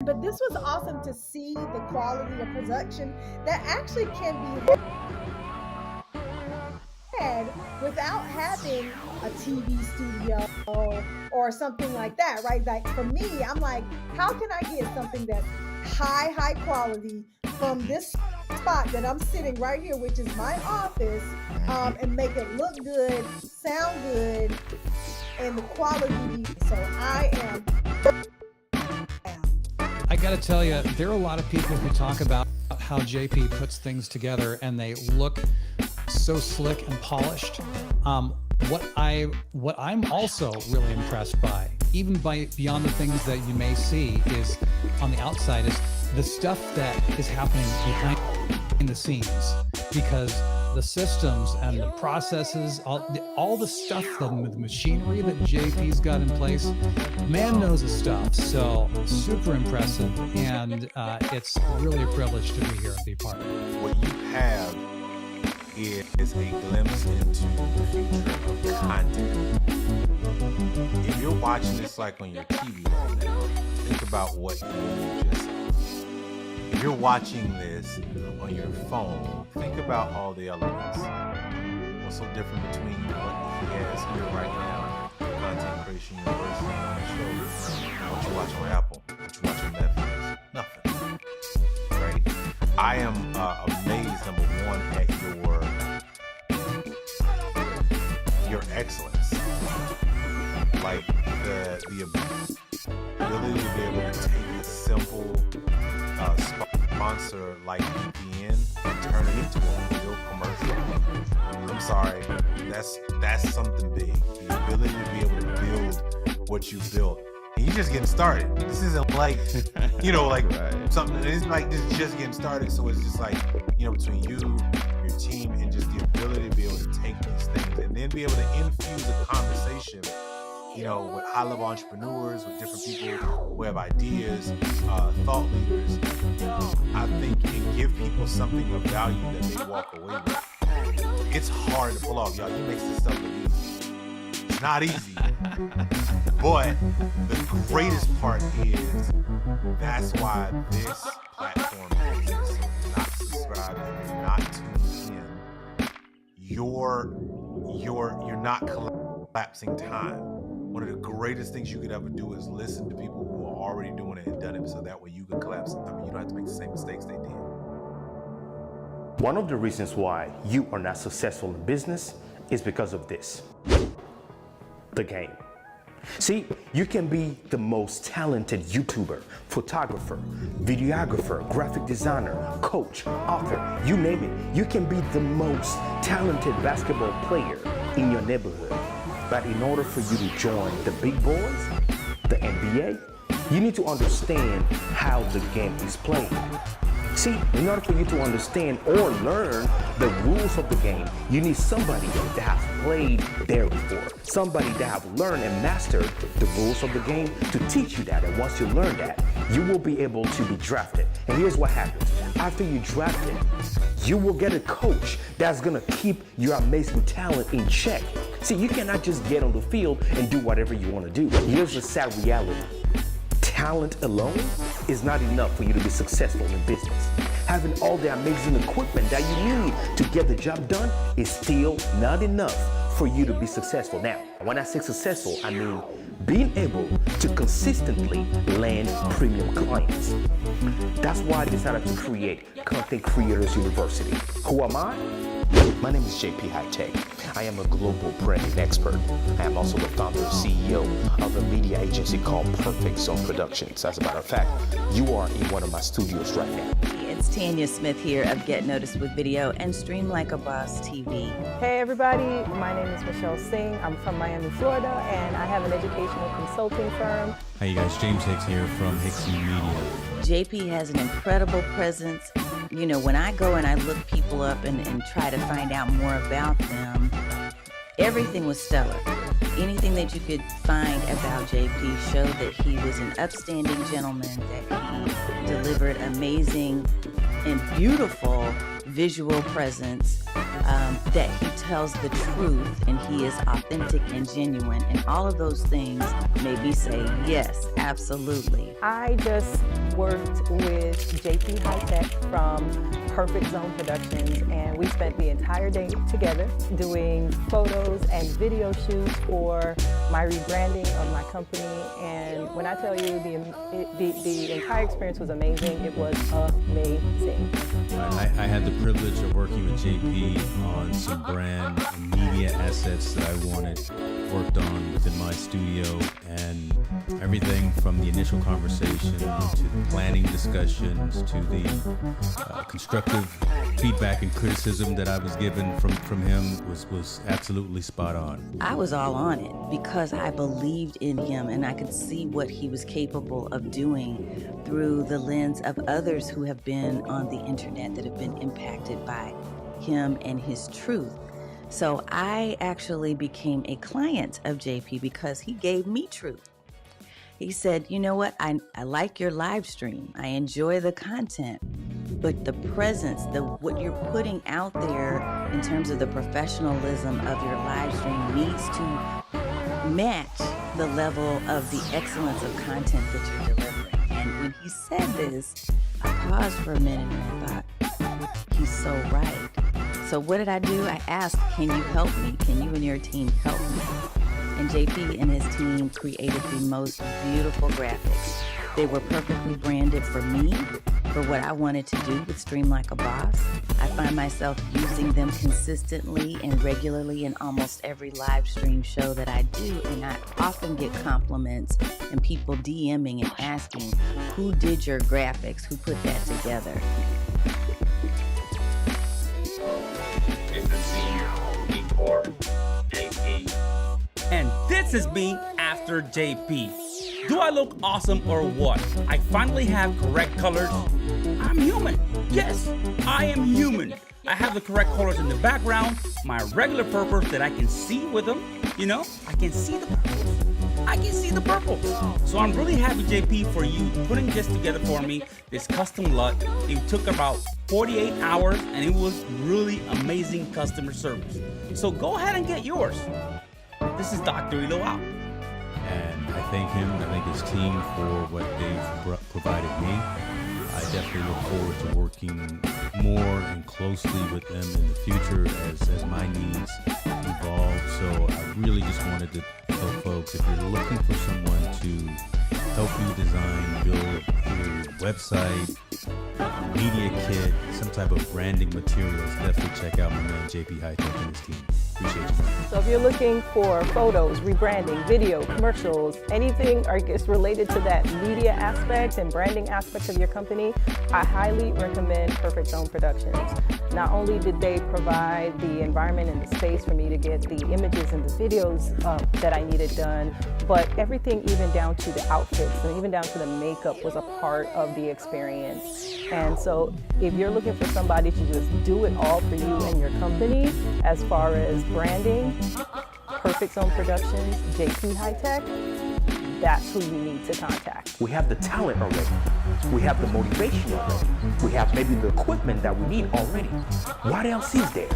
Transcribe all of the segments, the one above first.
But this was awesome to see the quality of production that actually can be had without having a TV studio or something like that, right? Like for me, I'm like, how can I get something that's high quality from this spot that I'm sitting right here, which is my office, and make it look good, sound good, and the quality be. So I gotta tell you, there are a lot of people who talk about how JP puts things together and they look so slick and polished. What I'm also really impressed by, even beyond the things that you may see, is on the outside, is the stuff that is happening behind the scenes, because the systems and the processes, all the stuff, the machinery that JP's got in place, man knows his stuff. So super impressive, and it's really a privilege to be here and be part of it. What you have is a glimpse into the future of content. If you're watching this like on your TV right now, think about what you just saw. If you're watching this on your phone, think about all the elements. What's so different between what he has here right now, Content Creation University on the show, and what you watch on Apple, what you watch on Netflix? Nothing. Right? I am amazed, number one, at your excellence. Like the ability to be able to take a simple sponsor like VPN and turn it into a real commercial. I'm sorry, that's something big. The ability to be able to build what you built. And you're just getting started. This isn't like, right. Something, it's like this is just getting started. So it's just like, between you, your team, and just the ability to be able to take these things and then be able to infuse a conversation, with high-level entrepreneurs, with different people who have ideas, thought leaders. I think and give people something of value that they walk away with. It's hard to pull off, y'all. You make this stuff look easy. It's not easy. But the greatest part is that's why this platform exists. So if you're not subscribed and you're not tuned in, you're not collapsing time. One of the greatest things you could ever do is listen to people who are already doing it and done it, so that way you can collapse. I mean, you don't have to make the same mistakes they did. One of the reasons why you are not successful in business is because of this. The game. See, you can be the most talented YouTuber, photographer, videographer, graphic designer, coach, author, you name it. You can be the most talented basketball player in your neighborhood. But in order for you to join the big boys, the NBA, you need to understand how the game is played. See, in order for you to understand or learn the rules of the game, you need somebody that has played there before. Somebody that have learned and mastered the rules of the game to teach you that. And once you learn that, you will be able to be drafted. And here's what happens. After you drafted, you will get a coach that's gonna keep your amazing talent in check. See, you cannot just get on the field and do whatever you wanna do. Here's the sad reality. Talent alone is not enough for you to be successful in business. Having all the amazing equipment that you need to get the job done is still not enough for you to be successful. Now, when I say successful, I mean being able to consistently land premium clients. That's why I decided to create Content Creators University. Who am I? My name is JP Hightek. I am a global branding expert. I am also the founder and CEO of a media agency called Perfect Zone Productions. As a matter of fact, you are in one of my studios right now. It's Tanya Smith here of Get Noticed with Video and Stream Like a Boss TV. Hey everybody, my name is Michelle Singh. I'm from Miami, Florida, and I have an educational consulting firm. Hi you guys, James Hicks here from Hicks Media. JP has an incredible presence. When I go and I look people up and try to find out more about them, everything was stellar. Anything that you could find about JP showed that he was an upstanding gentleman, that he delivered amazing and beautiful visual presence, that he tells the truth and he is authentic and genuine. And all of those things made me say, yes, absolutely. I just worked with JP Hightek from Perfect Zone Productions, and we spent the entire day together doing photos and video shoots for my rebranding of my company. And when I tell you the entire experience was amazing, it was amazing. I had the privilege of working with JP on some brand and media assets that I worked on within my studio, and everything from the initial conversation to the planning discussions to the constructive feedback and criticism that I was given from him was absolutely spot on. I was all on it because I believed in him and I could see what he was capable of doing through the lens of others who have been on the internet that have been impacted by him and his truth. So I actually became a client of JP because he gave me truth. He said, you know what, I like your live stream. I enjoy the content, but the presence, what you're putting out there in terms of the professionalism of your live stream needs to match the level of the excellence of content that you're delivering. And when he said this, I paused for a minute and I thought, he's so right. So what did I do? I asked, can you help me? Can you and your team help me? And JP and his team created the most beautiful graphics. They were perfectly branded for me, for what I wanted to do with Stream Like a Boss. I find myself using them consistently and regularly in almost every live stream show that I do, and I often get compliments and people DMing and asking, who did your graphics? Who put that together? And this is me after JP. Do I look awesome or what? I finally have correct colors. I'm human. Yes, I am human. I have the correct colors in the background, my regular purples that I can see with them. You know, I can see the purple. I can see the purple. So I'm really happy, JP, for you putting this together for me, this custom LUT. It took about 48 hours and it was really amazing customer service. So go ahead and get yours. This is Dr. Elo out. And I thank him, I thank his team for what they've provided me. I definitely look forward to working more and closely with them in the future as my needs evolve. So I really just wanted to tell folks, if you're looking for someone to help you design, build your website, media kit, some type of branding materials, definitely check out my man JP Hightek and his team. Appreciate you. So if you're looking for photos, rebranding, video, commercials, anything I guess related to that media aspect and branding aspect of your company, I highly recommend Perfect Zone Productions. Not only did they provide the environment and the space for me to get the images and the videos that I needed done, but everything even down to the outfits and even down to the makeup was a part of the experience. And so if you're looking for somebody to just do it all for you and your company, as far as branding, Perfect Zone Productions, JP Hightek, that's who you need to contact. We have the talent already. We have the motivation already. We have maybe the equipment that we need already. What else is there?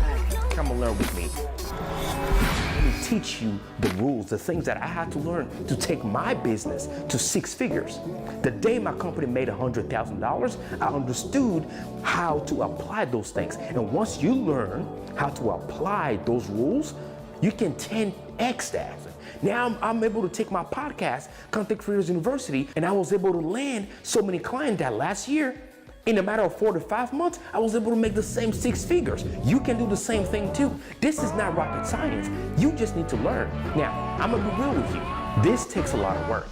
Come and learn with me. Let me teach you the rules, the things that I had to learn to take my business to 6 figures. The day my company made $100,000, I understood how to apply those things. And once you learn how to apply those rules, you can 10x that. Now I'm able to take my podcast, Content Creators University, and I was able to land so many clients that last year, in a matter of 4 to 5 months, I was able to make the same 6 figures. You can do the same thing too. This is not rocket science. You just need to learn. Now, I'm gonna be real with you. This takes a lot of work.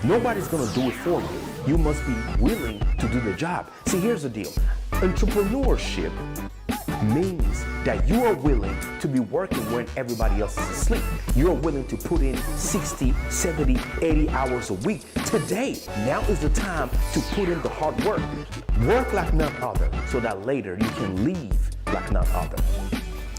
Nobody's gonna do it for you. You must be willing to do the job. See, here's the deal. Entrepreneurship means that you are willing to be working when everybody else is asleep. You're willing to put in 60, 70, 80 hours a week. Today, now is the time to put in the hard work. Work like none other so that later you can leave like none other.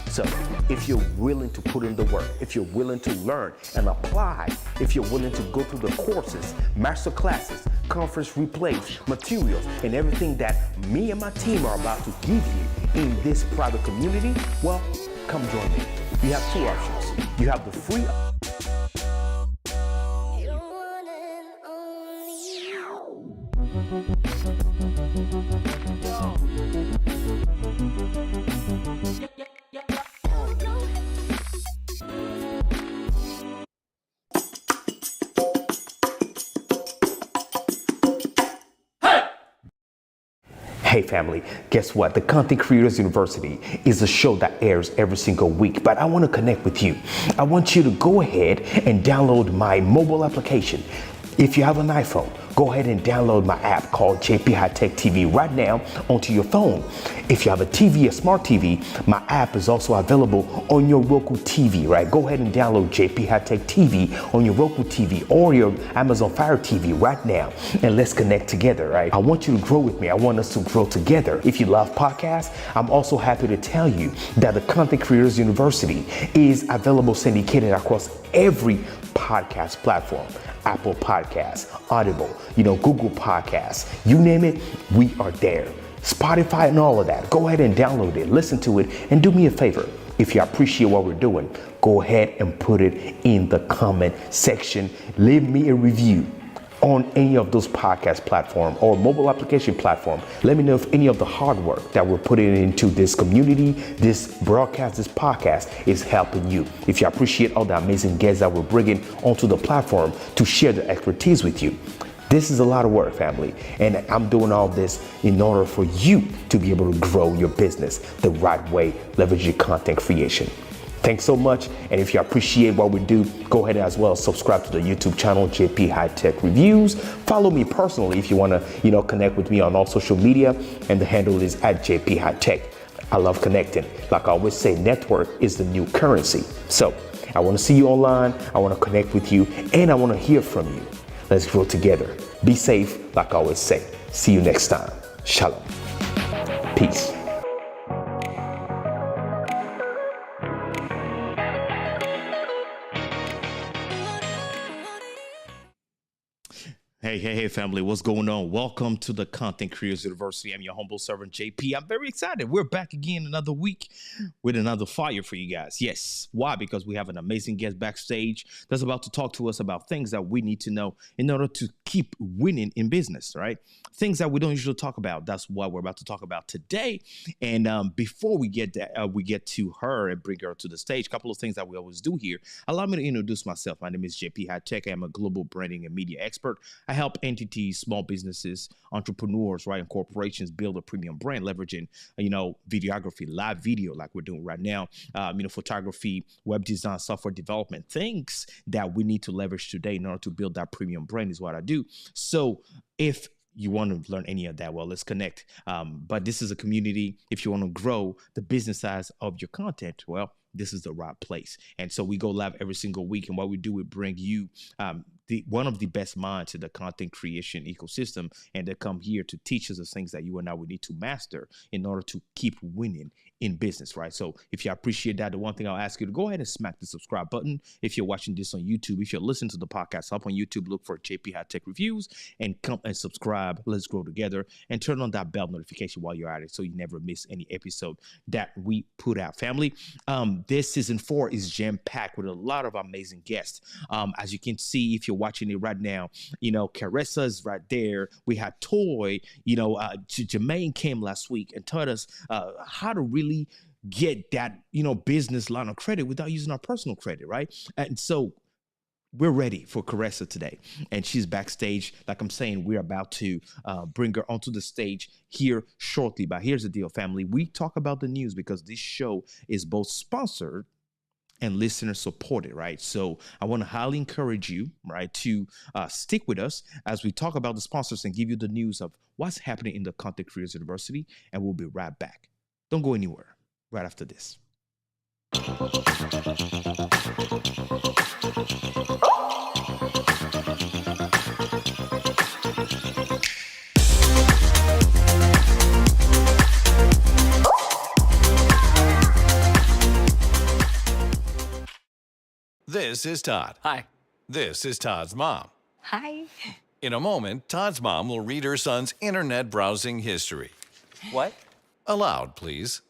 So if you're willing to put in the work, if you're willing to learn and apply, if you're willing to go through the courses, master classes, conference replays, materials, and everything that me and my team are about to give you in this private community, well, come join me. You have two options. You have the free Hey family, guess what? The Content Creators University is a show that airs every single week, but I want to connect with you. I want you to go ahead and download my mobile application. If you have an iPhone, go ahead and download my app called JP Hightek TV right now onto your phone. If you have a TV, a smart TV, my app is also available on your Roku TV, right? Go ahead and download JP Hightek TV on your Roku TV or your Amazon Fire TV right now, and let's connect together, right? I want you to grow with me. I want us to grow together. If you love podcasts, I'm also happy to tell you that the Content Creators University is available syndicated across every podcast platform. Apple Podcasts, Audible, Google Podcasts, you name it, we are there. Spotify and all of that. Go ahead and download it, listen to it, and do me a favor. If you appreciate what we're doing, go ahead and put it in the comment section. Leave me a review on any of those podcast platform or mobile application platform. Let me know if any of the hard work that we're putting into this community, this broadcast, this podcast is helping you. If you appreciate all the amazing guests that we're bringing onto the platform to share their expertise with you. This is a lot of work, family, and I'm doing all this in order for you to be able to grow your business the right way, leveraging content creation. Thanks so much, and if you appreciate what we do, go ahead as well subscribe to the YouTube channel JP Hightek Reviews. Follow me personally if you want to connect with me on all social media, and the handle is @JP Hightek. I love connecting. Like I always say, network is the new currency. So I want to see you online, I want to connect with you, and I want to hear from you. Let's grow together. Be safe, like I always say. See you next time. Shalom. Peace. Hey, family, what's going on? Welcome to the Content Creators University. I'm your humble servant, JP. I'm very excited. We're back again another week with another fire for you guys. Yes. Why? Because we have an amazing guest backstage that's about to talk to us about things that we need to know in order to keep winning in business, right? Things that we don't usually talk about. That's what we're about to talk about today. And before we get to her and bring her to the stage, a couple of things that we always do here. Allow me to introduce myself. My name is JP Hightek. I am a global branding and media expert. I help entities, small businesses, entrepreneurs, right, and corporations build a premium brand, leveraging, videography, live video like we're doing right now, photography, web design, software development, things that we need to leverage today in order to build that premium brand is what I do. So if you want to learn any of that, well, let's connect. But this is a community. If you want to grow the business size of your content, well, this is the right place. And so we go live every single week. And what we do, we bring you one of the best minds in the content creation ecosystem. And they come here to teach us the things that you and I would need to master in order to keep winning in business, right? So if you appreciate that, the one thing I'll ask you to go ahead and smack the subscribe button. If you're watching this on YouTube, if you're listening to the podcast, hop on YouTube, look for JP Hightek Reviews and come and subscribe. Let's grow together, and turn on that bell notification while you're at it so you never miss any episode that we put out. Family, this season 4 is jam-packed with a lot of amazing guests. As you can see, if you're watching it right now, Caressa is right there. We had Toy, Jermaine came last week and taught us how to really get that, business line of credit without using our personal credit, right? And so we're ready for Caressa today, and she's backstage. Like I'm saying, we're about to bring her onto the stage here shortly. But here's the deal, family. We talk about the news because this show is both sponsored and listener supported, right? So I want to highly encourage you, right, to stick with us as we talk about the sponsors and give you the news of what's happening in the Content Creators University, and we'll be right back. Don't go anywhere right after this. This is Todd. Hi. This is Todd's mom. Hi. In a moment, Todd's mom will read her son's internet browsing history. What? Aloud, please.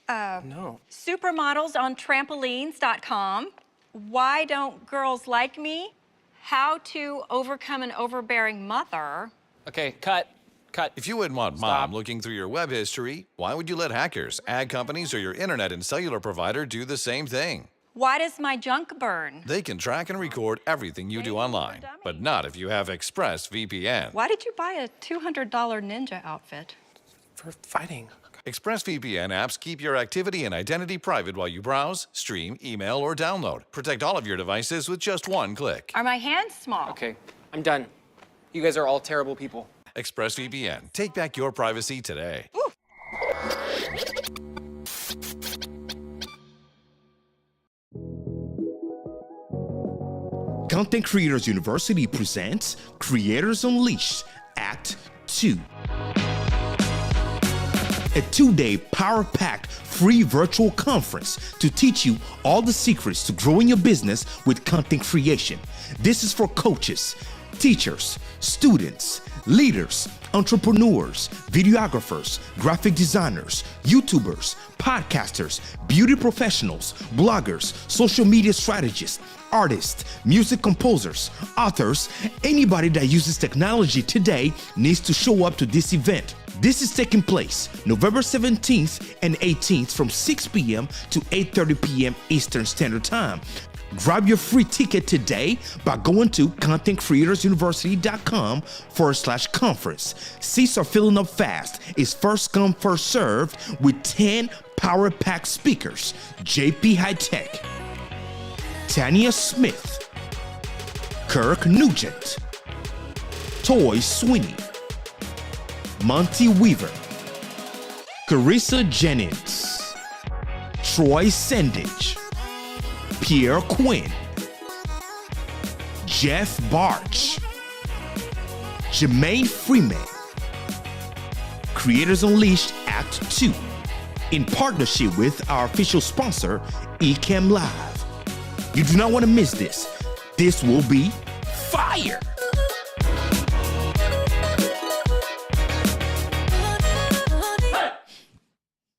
No. Supermodels on trampolines.com. Why don't girls like me? How to overcome an overbearing mother. Okay, cut. If you wouldn't want Stop. mom looking through your web history, why would you let hackers, ad companies, or your internet and cellular provider do the same thing? Why does my junk burn? They can track and record everything you do online, but not if you have ExpressVPN. Why did you buy a $200 ninja outfit? For fighting. ExpressVPN apps keep your activity and identity private while you browse, stream, email, or download. Protect all of your devices with just one click. Are my hands small? Okay, I'm done. You guys are all terrible people. ExpressVPN. Take back your privacy today. Ooh. Content Creators University presents Creators Unleashed Act 2. A 2-day power-packed free virtual conference to teach you all the secrets to growing your business with content creation. This is for coaches, teachers, students, leaders, entrepreneurs, videographers, graphic designers, YouTubers, podcasters, beauty professionals, bloggers, social media strategists, artists, music composers, authors. Anybody that uses technology today needs to show up to this event. This is taking place November 17th and 18th from 6 p.m. to 8:30 p.m. Eastern Standard Time. Grab your free ticket today by going to contentcreatorsuniversity.com/conference. Seats are filling up fast. It's first come, first served with 10 power-packed speakers. JP Hightek, Tanya Smith, Kirk Nugent, Toy Sweeney, Monty Weaver, Caressa Jennings, Troy Sandage, Pierre Quinn, Jeff Barch, Jermaine Freeman. Creators Unleashed Act 2 in partnership with our official sponsor, Ecamm Live. You do not want to miss this. This will be fire.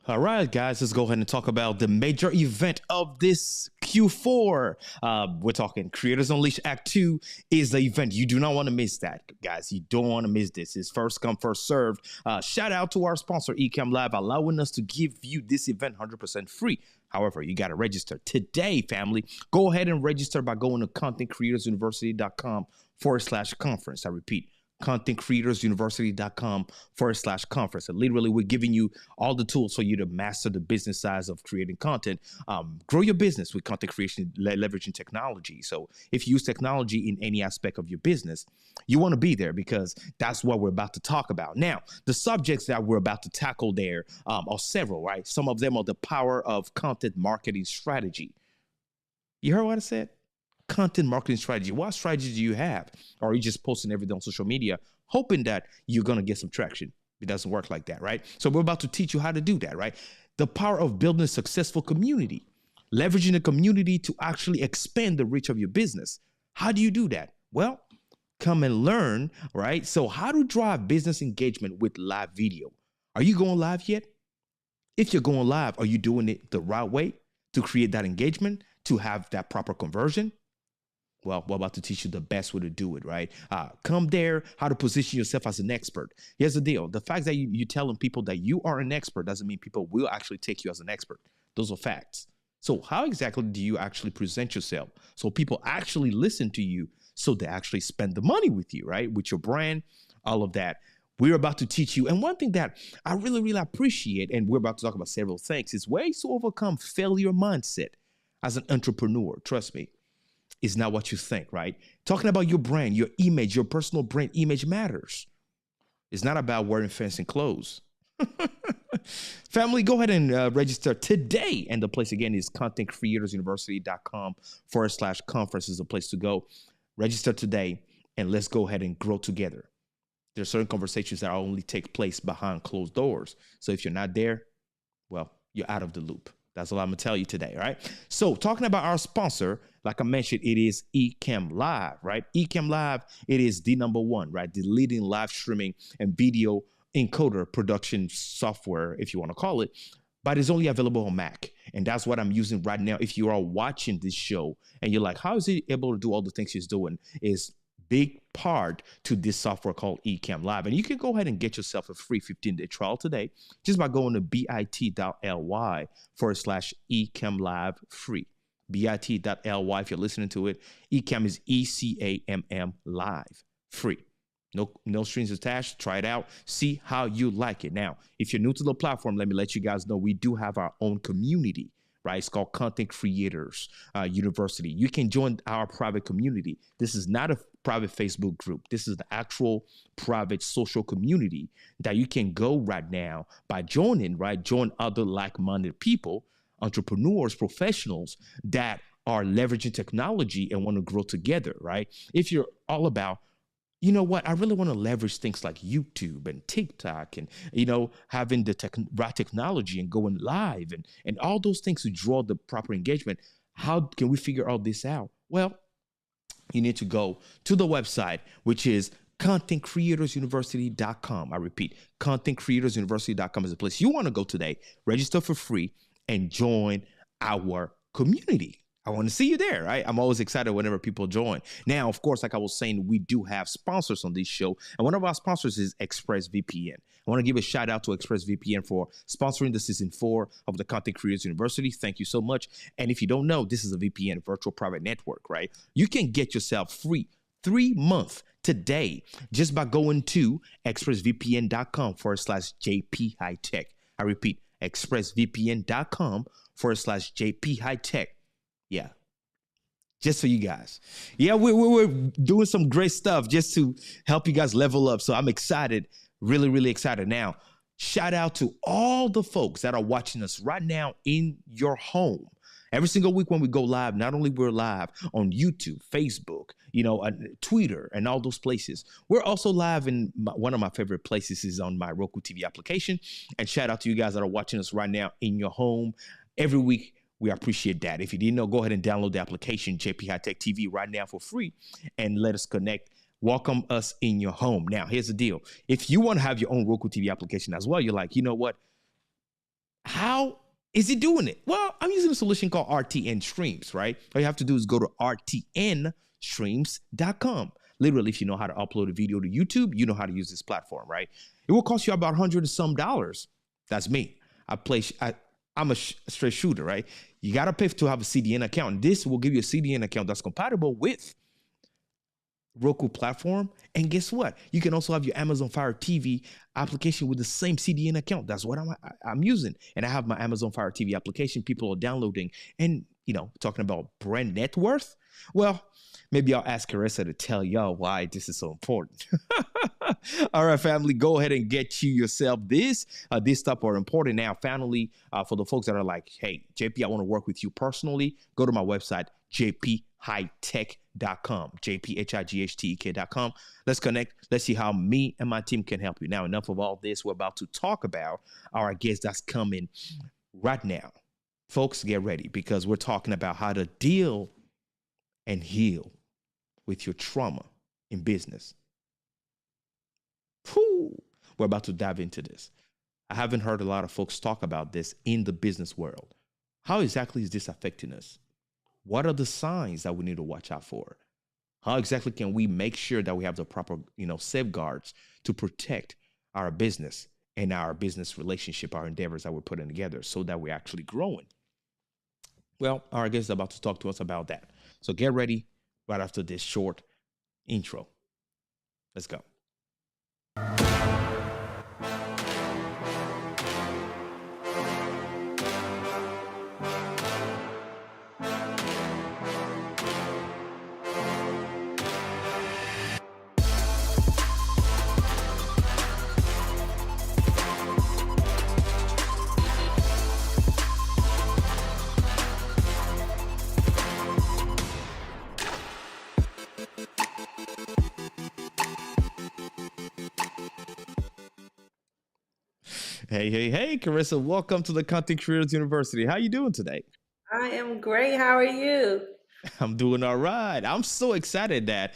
All right, guys, let's go ahead and talk about the major event of this Q4. We're talking Creators Unleashed Act 2 is the event. You do not want to miss that, guys. You don't want to miss this. It's first come, first served. Shout out to our sponsor, Ecamm Live, allowing us to give you this event 100% free. However, you got to register today, family. Go ahead and register by going to contentcreatorsuniversity.com/conference. I repeat, contentcreatorsuniversity.com/conference. And literally, we're giving you all the tools for you to master the business size of creating content. Grow your business with content creation, leveraging technology. So if you use technology in any aspect of your business, you want to be there because that's what we're about to talk about. Now, the subjects that we're about to tackle there are several, right? Some of them are the power of content marketing strategy. You heard what I said? Content marketing strategy. What strategy do you have? Or are you just posting everything on social media, hoping that you're going to get some traction? It doesn't work like that, right? So we're about to teach you how to do that, right? The power of building a successful community, leveraging the community to actually expand the reach of your business. How do you do that? Well, come and learn, right? So how to drive business engagement with live video. Are you going live yet? If you're going live, are you doing it the right way to create that engagement, to have that proper conversion? Well, we're about to teach you the best way to do it, right? Come there, how to position yourself as an expert. Here's the deal. The fact that you're telling people that you are an expert doesn't mean people will actually take you as an expert. Those are facts. So how exactly do you actually present yourself so people actually listen to you, so they actually spend the money with you, right? With your brand, all of that. We're about to teach you. And one thing that I really, really appreciate, and we're about to talk about several things, is ways to overcome failure mindset as an entrepreneur. Trust me. Is not what you think, right? Talking about your brand, your image, your personal brand image matters. It's not about wearing fancy clothes. Family, go ahead and register today. And the place again is contentcreatorsuniversity.com/conference is the place to go. Register today and let's go ahead and grow together. There are certain conversations that only take place behind closed doors. So if you're not there, well, you're out of the loop. That's all I'm gonna tell you today, right? So talking about our sponsor, like I mentioned, it is Ecamm Live, right? Ecamm Live, it is the number one, right? The leading live streaming and video encoder production software, if you want to call it, but it's only available on Mac. And that's what I'm using right now. If you are watching this show and you're like, how is he able to do all the things he's doing? Is big part to this software called Ecamm Live. And you can go ahead and get yourself a free 15-day trial today just by going to bit.ly/Ecamm Live free. bit.ly, if you're listening to it, Ecamm is ECAMM Live free. No strings attached. Try it out. See how you like it. Now, if you're new to the platform, let me let you guys know we do have our own community, right? It's called Content Creators University. You can join our private community. This is not a private Facebook group. This is the actual private social community that you can go right now by joining, right? Join other like-minded people, entrepreneurs, professionals that are leveraging technology and want to grow together, right? If you're all about, you know what, I really want to leverage things like YouTube and TikTok and, having the right technology and going live and all those things to draw the proper engagement. How can we figure all this out? Well, you need to go to the website, which is contentcreatorsuniversity.com. I repeat, contentcreatorsuniversity.com is the place you want to go today. Register for free and join our community. I want to see you there, right? I'm always excited whenever people join. Now, of course, like I was saying, we do have sponsors on this show. And one of our sponsors is ExpressVPN. I want to give a shout out to ExpressVPN for sponsoring the season 4 of the Content Creators University. Thank you so much. And if you don't know, this is a VPN, virtual private network, right? You can get yourself free 3 months today just by going to expressvpn.com/JP Hightek. I repeat, expressvpn.com/JP Hightek. Yeah. Just for you guys. Yeah, we're doing some great stuff just to help you guys level up. So I'm excited, really, really excited. Now, shout out to all the folks that are watching us right now in your home. Every single week when we go live, not only we're live on YouTube, Facebook, Twitter, and all those places. We're also live in one of my favorite places is on my Roku TV application. And shout out to you guys that are watching us right now in your home every week. We appreciate that. If you didn't know, go ahead and download the application, JP Hightek TV, right now for free, and let us connect. Welcome us in your home. Now, here's the deal. If you want to have your own Roku TV application as well, you're like, you know what? How is it doing it? Well, I'm using a solution called RTN Streams, right? All you have to do is go to rtnstreams.com. Literally, if you know how to upload a video to YouTube, you know how to use this platform, right? It will cost you about $100 and some. That's me. I'm a straight shooter, right? You got to pay to have a CDN account. This will give you a CDN account that's compatible with Roku platform. And guess what? You can also have your Amazon Fire TV application with the same CDN account. That's what I'm using. And I have my Amazon Fire TV application. People are downloading and, talking about brand net worth. Well, maybe I'll ask Caressa to tell y'all why this is so important. All right, family, go ahead and get you yourself this. This stuff are important. Now, finally, for the folks that are like, hey, JP, I want to work with you personally, go to my website, jphightek.com, jphightek.com. Let's connect. Let's see how me and my team can help you. Now, enough of all this. We're about to talk about our guest that's coming right now. Folks, get ready because we're talking about how to deal and heal with your trauma in business. Whew. We're about to dive into this. I haven't heard a lot of folks talk about this in the business world. How exactly is this affecting us? What are the signs that we need to watch out for? How exactly can we make sure that we have the proper, safeguards to protect our business and our business relationship, our endeavors that we're putting together so that we're actually growing? Well, our guest is about to talk to us about that. So get ready right after this short intro. Let's go. Hey, Carissa, welcome to the Content Creators University. How you doing today? I am great. How are you? I'm doing all right. I'm so excited that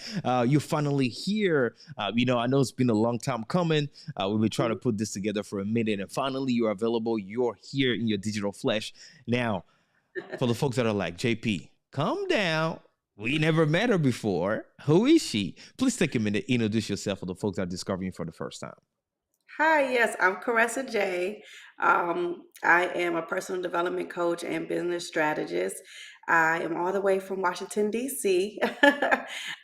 you're finally here. I know it's been a long time coming. We've been trying to put this together for a minute, and finally you're available. You're here in your digital flesh. Now, for the folks that are like, JP, calm down. We never met her before. Who is she? Please take a minute, introduce yourself for the folks that are discovering you for the first time. Hi, yes, I'm Caressa J. I am a personal development coach and business strategist. I am all the way from Washington, D.C. You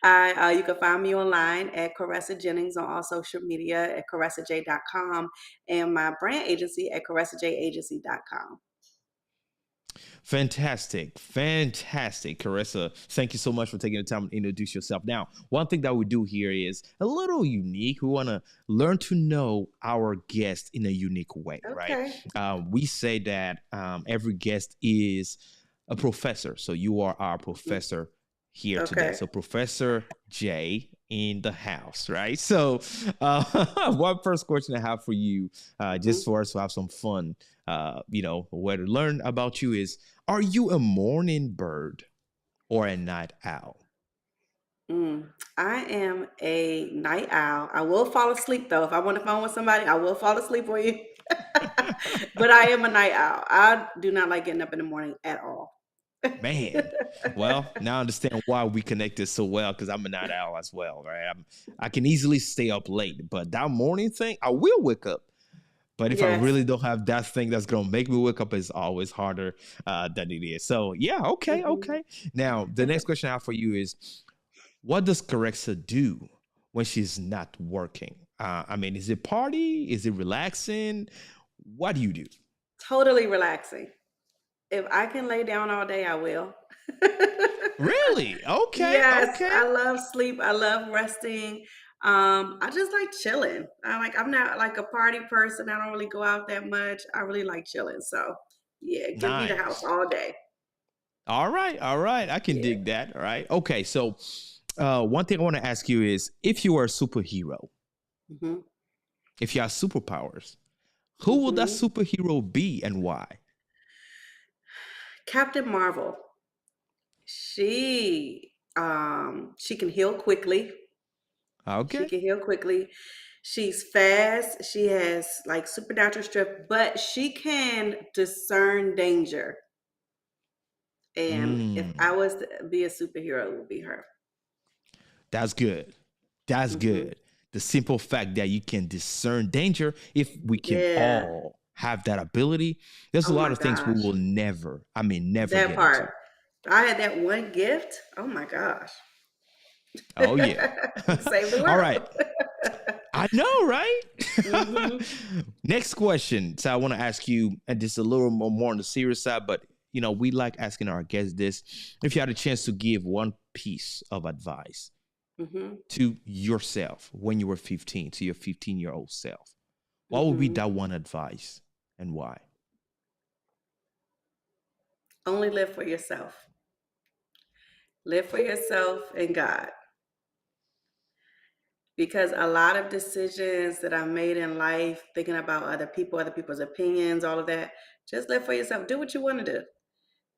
can find me online at Caressa Jennings on all social media at caressaj.com and my brand agency at caressajagency.com. Fantastic. Carissa, thank you so much for taking the time to introduce yourself. Now, one thing that we do here is a little unique. We want to learn to know our guest in a unique way, right? We say that every guest is a professor. So you are our professor here today. So Professor J in the house, right? So one first question I have for you, just for us to have some fun, where to learn about you is, are you a morning bird or a night owl? I am a night owl. I will fall asleep though. If I want to phone with somebody, I will fall asleep for you. But I am a night owl. I do not like getting up in the morning at all. Man, well, now I understand why we connected so well, because I'm a night owl as well, right? I can easily stay up late, but that morning thing, I will wake up. But if I really don't have that thing that's going to make me wake up, it's always harder than it is. So, yeah, okay. Now, the next question I have for you is, what does Caressa do when she's not working? Is it party? Is it relaxing? What do you do? Totally relaxing. If I can lay down all day, I will. Really? Okay. Yes, okay. I love sleep. I love resting. I just like chilling. I'm not like a party person. I don't really go out that much. I really like chilling. So yeah, give me the house all day. All right. I can dig that. All right. Okay. So one thing I want to ask you is, if you were a superhero, if you have superpowers, who will that superhero be and why? Captain Marvel. She can heal quickly. Okay. She can heal quickly. She's fast. She has like supernatural strength, but she can discern danger. And if I was to be a superhero, it would be her. That's good. That's good. The simple fact that you can discern danger, if we can all have that ability, there's a lot of things we will never that get part. into. I had that one gift. Oh my gosh. Oh yeah. Save the world. All right. I know, right? Next question. So I want to ask you, and just a little more on the serious side, but we like asking our guests this. If you had a chance to give one piece of advice to yourself when you were 15, to your 15-year-old self, what would be that one advice and why? Only live for yourself. Live for yourself and God. Because a lot of decisions that I made in life, thinking about other people, other people's opinions, all of that, just live for yourself. Do what you want to do.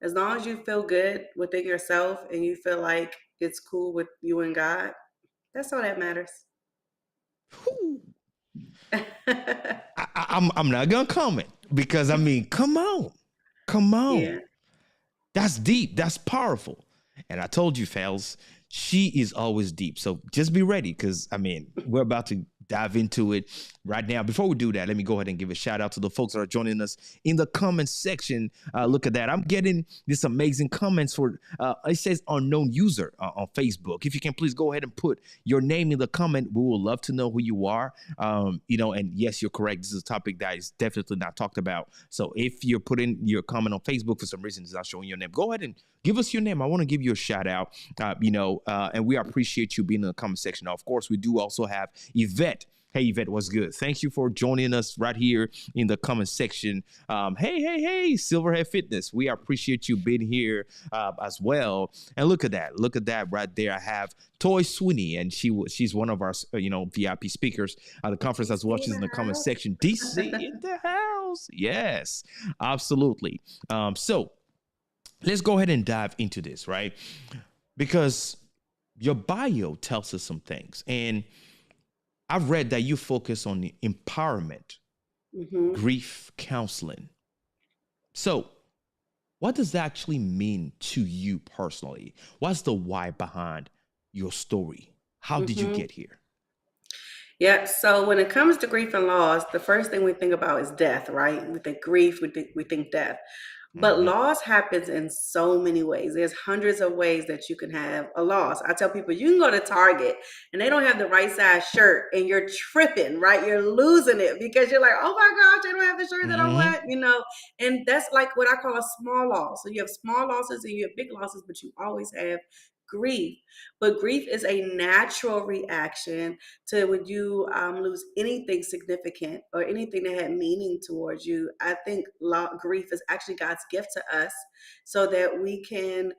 As long as you feel good within yourself and you feel like it's cool with you and God, that's all that matters. I'm not gonna comment because come on. Yeah. That's deep. That's powerful. And I told you, fellas, she is always deep. So just be ready, because we're about to dive into it right now. Before we do that, let me go ahead and give a shout out to the folks that are joining us in the comment section. Look at that. I'm getting this amazing comments for, it says unknown user on Facebook. If you can please go ahead and put your name in the comment. We would love to know who you are. And yes, you're correct. This is a topic that is definitely not talked about. So if you're putting your comment on Facebook for some reason it's not showing your name, go ahead and give us your name. I want to give you a shout out, and we appreciate you being in the comment section. Now, of course, we do also have Yvette. Hey, Yvette, what's good? Thank you for joining us right here in the comment section. Hey, Silverhead Fitness. We appreciate you being here as well. And look at that. Look at that right there. I have Toy Sweeney, and she's one of our VIP speakers at the conference as well. She's in the comment section. DC in the house. Yes, absolutely. So let's go ahead and dive into this, right? Because your bio tells us some things. And I've read that you focus on the empowerment, grief counseling. So what does that actually mean to you personally? What's the why behind your story? How did you get here? Yeah, so when it comes to grief and loss, the first thing we think about is death, right? We think grief, we think death. But loss happens in so many ways. There's hundreds of ways that you can have a loss. I tell people, you can go to Target and they don't have the right size shirt and you're tripping, right? You're losing it because you're like, oh my gosh, they don't have the shirt that I want, you know? And that's like what I call a small loss. So you have small losses and you have big losses, but you always have grief. But grief is a natural reaction to when you lose anything significant or anything that had meaning towards you. I think grief is actually God's gift to us so that we can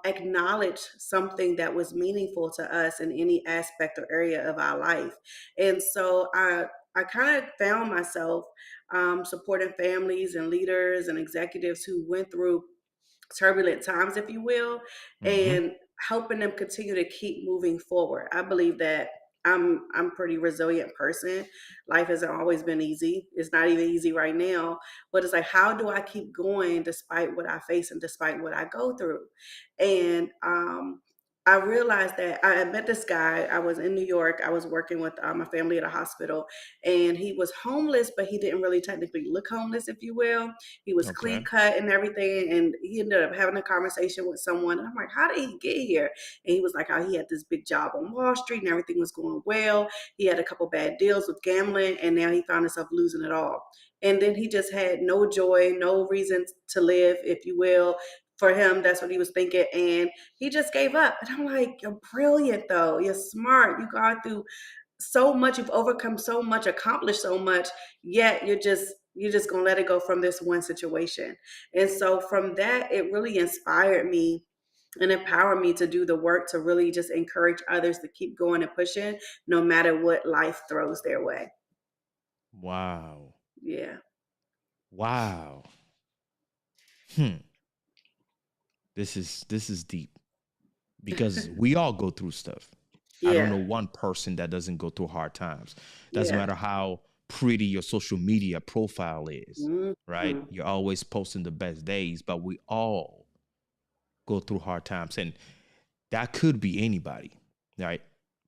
acknowledge something that was meaningful to us in any aspect or area of our life. And so I kind of found myself supporting families and leaders and executives who went through turbulent times, if you will, and helping them continue to keep moving forward. I believe that I'm a pretty resilient person. Life hasn't always been easy. It's not even easy right now, but it's like, how do I keep going despite what I face and despite what I go through? And I realized that I met this guy. I was in New York. I was working with my family at a hospital, and he was homeless, but he didn't really technically look homeless, if you will. He was clean cut and everything, and he ended up having a conversation with someone. And I'm like, how did he get here? And he was like, how he had this big job on Wall Street and everything was going well. He had a couple bad deals with gambling, and now he found himself losing it all. And then he just had no joy, no reason to live, if you will. For him, that's what he was thinking. And he just gave up. And I'm like, you're brilliant, though. You're smart. You got through so much. You've overcome so much, accomplished so much, yet you're just gonna let it go from this one situation. And so from that, it really inspired me and empowered me to do the work to really just encourage others to keep going and pushing no matter what life throws their way. Wow. Yeah. Wow. This is deep because we all go through stuff. I don't know one person that doesn't go through hard times. Doesn't matter how pretty your social media profile is, right? You're always posting the best days, but we all go through hard times. And that could be anybody, right?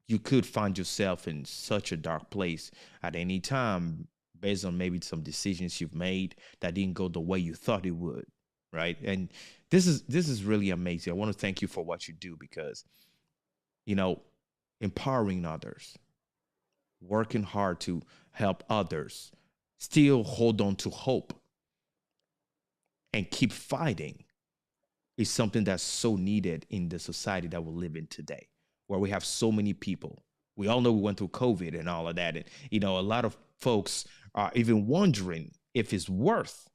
You could find yourself in such a dark place at any time based on maybe some decisions you've made that didn't go the way you thought it would, right? And this is really amazing. I want to thank you for what you do because, empowering others, working hard to help others, still hold on to hope and keep fighting is something that's so needed in the society that we live in today, where we have so many people. We all know we went through COVID and all of that. And, a lot of folks are even wondering if it's worth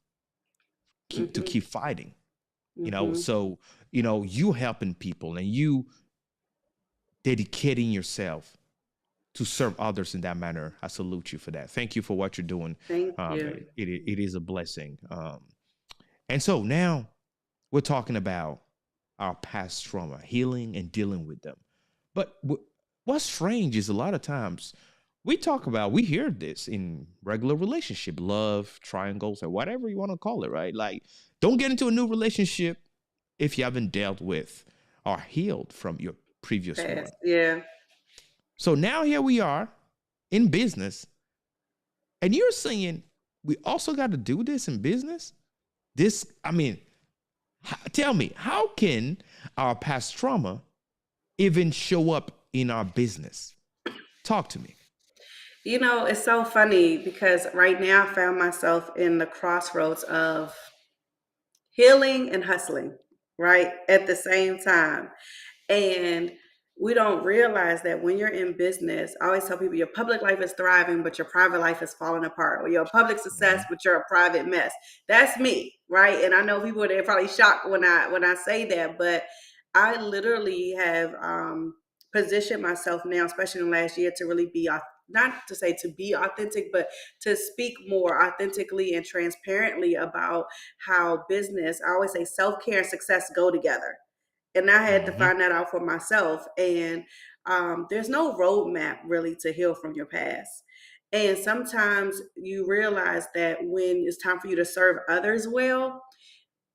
to keep fighting. So you helping people and you dedicating yourself to serve others in that manner. I salute you for that. Thank you for what you're doing. Thank you. It is a blessing. And so now we're talking about our past trauma, healing and dealing with them. But what's strange is a lot of times we hear this in regular relationship, love, triangles, or whatever you want to call it, right? Like, don't get into a new relationship if you haven't dealt with or healed from your previous one. Yeah. So now here we are in business, and you're saying we also got to do this in business? Tell me, how can our past trauma even show up in our business? Talk to me. It's so funny because right now I found myself in the crossroads of healing and hustling, right? At the same time. And we don't realize that when you're in business, I always tell people your public life is thriving, but your private life is falling apart, or your public success, but you're a private mess. That's me, right? And I know people, they're probably shocked when I say that, but I literally have positioned myself now, especially in the last year, to really be, not to say to be authentic, but to speak more authentically and transparently about how business, I always say self-care and success go together. And I had to find that out for myself. And there's no roadmap really to heal from your past. And sometimes you realize that when it's time for you to serve others well,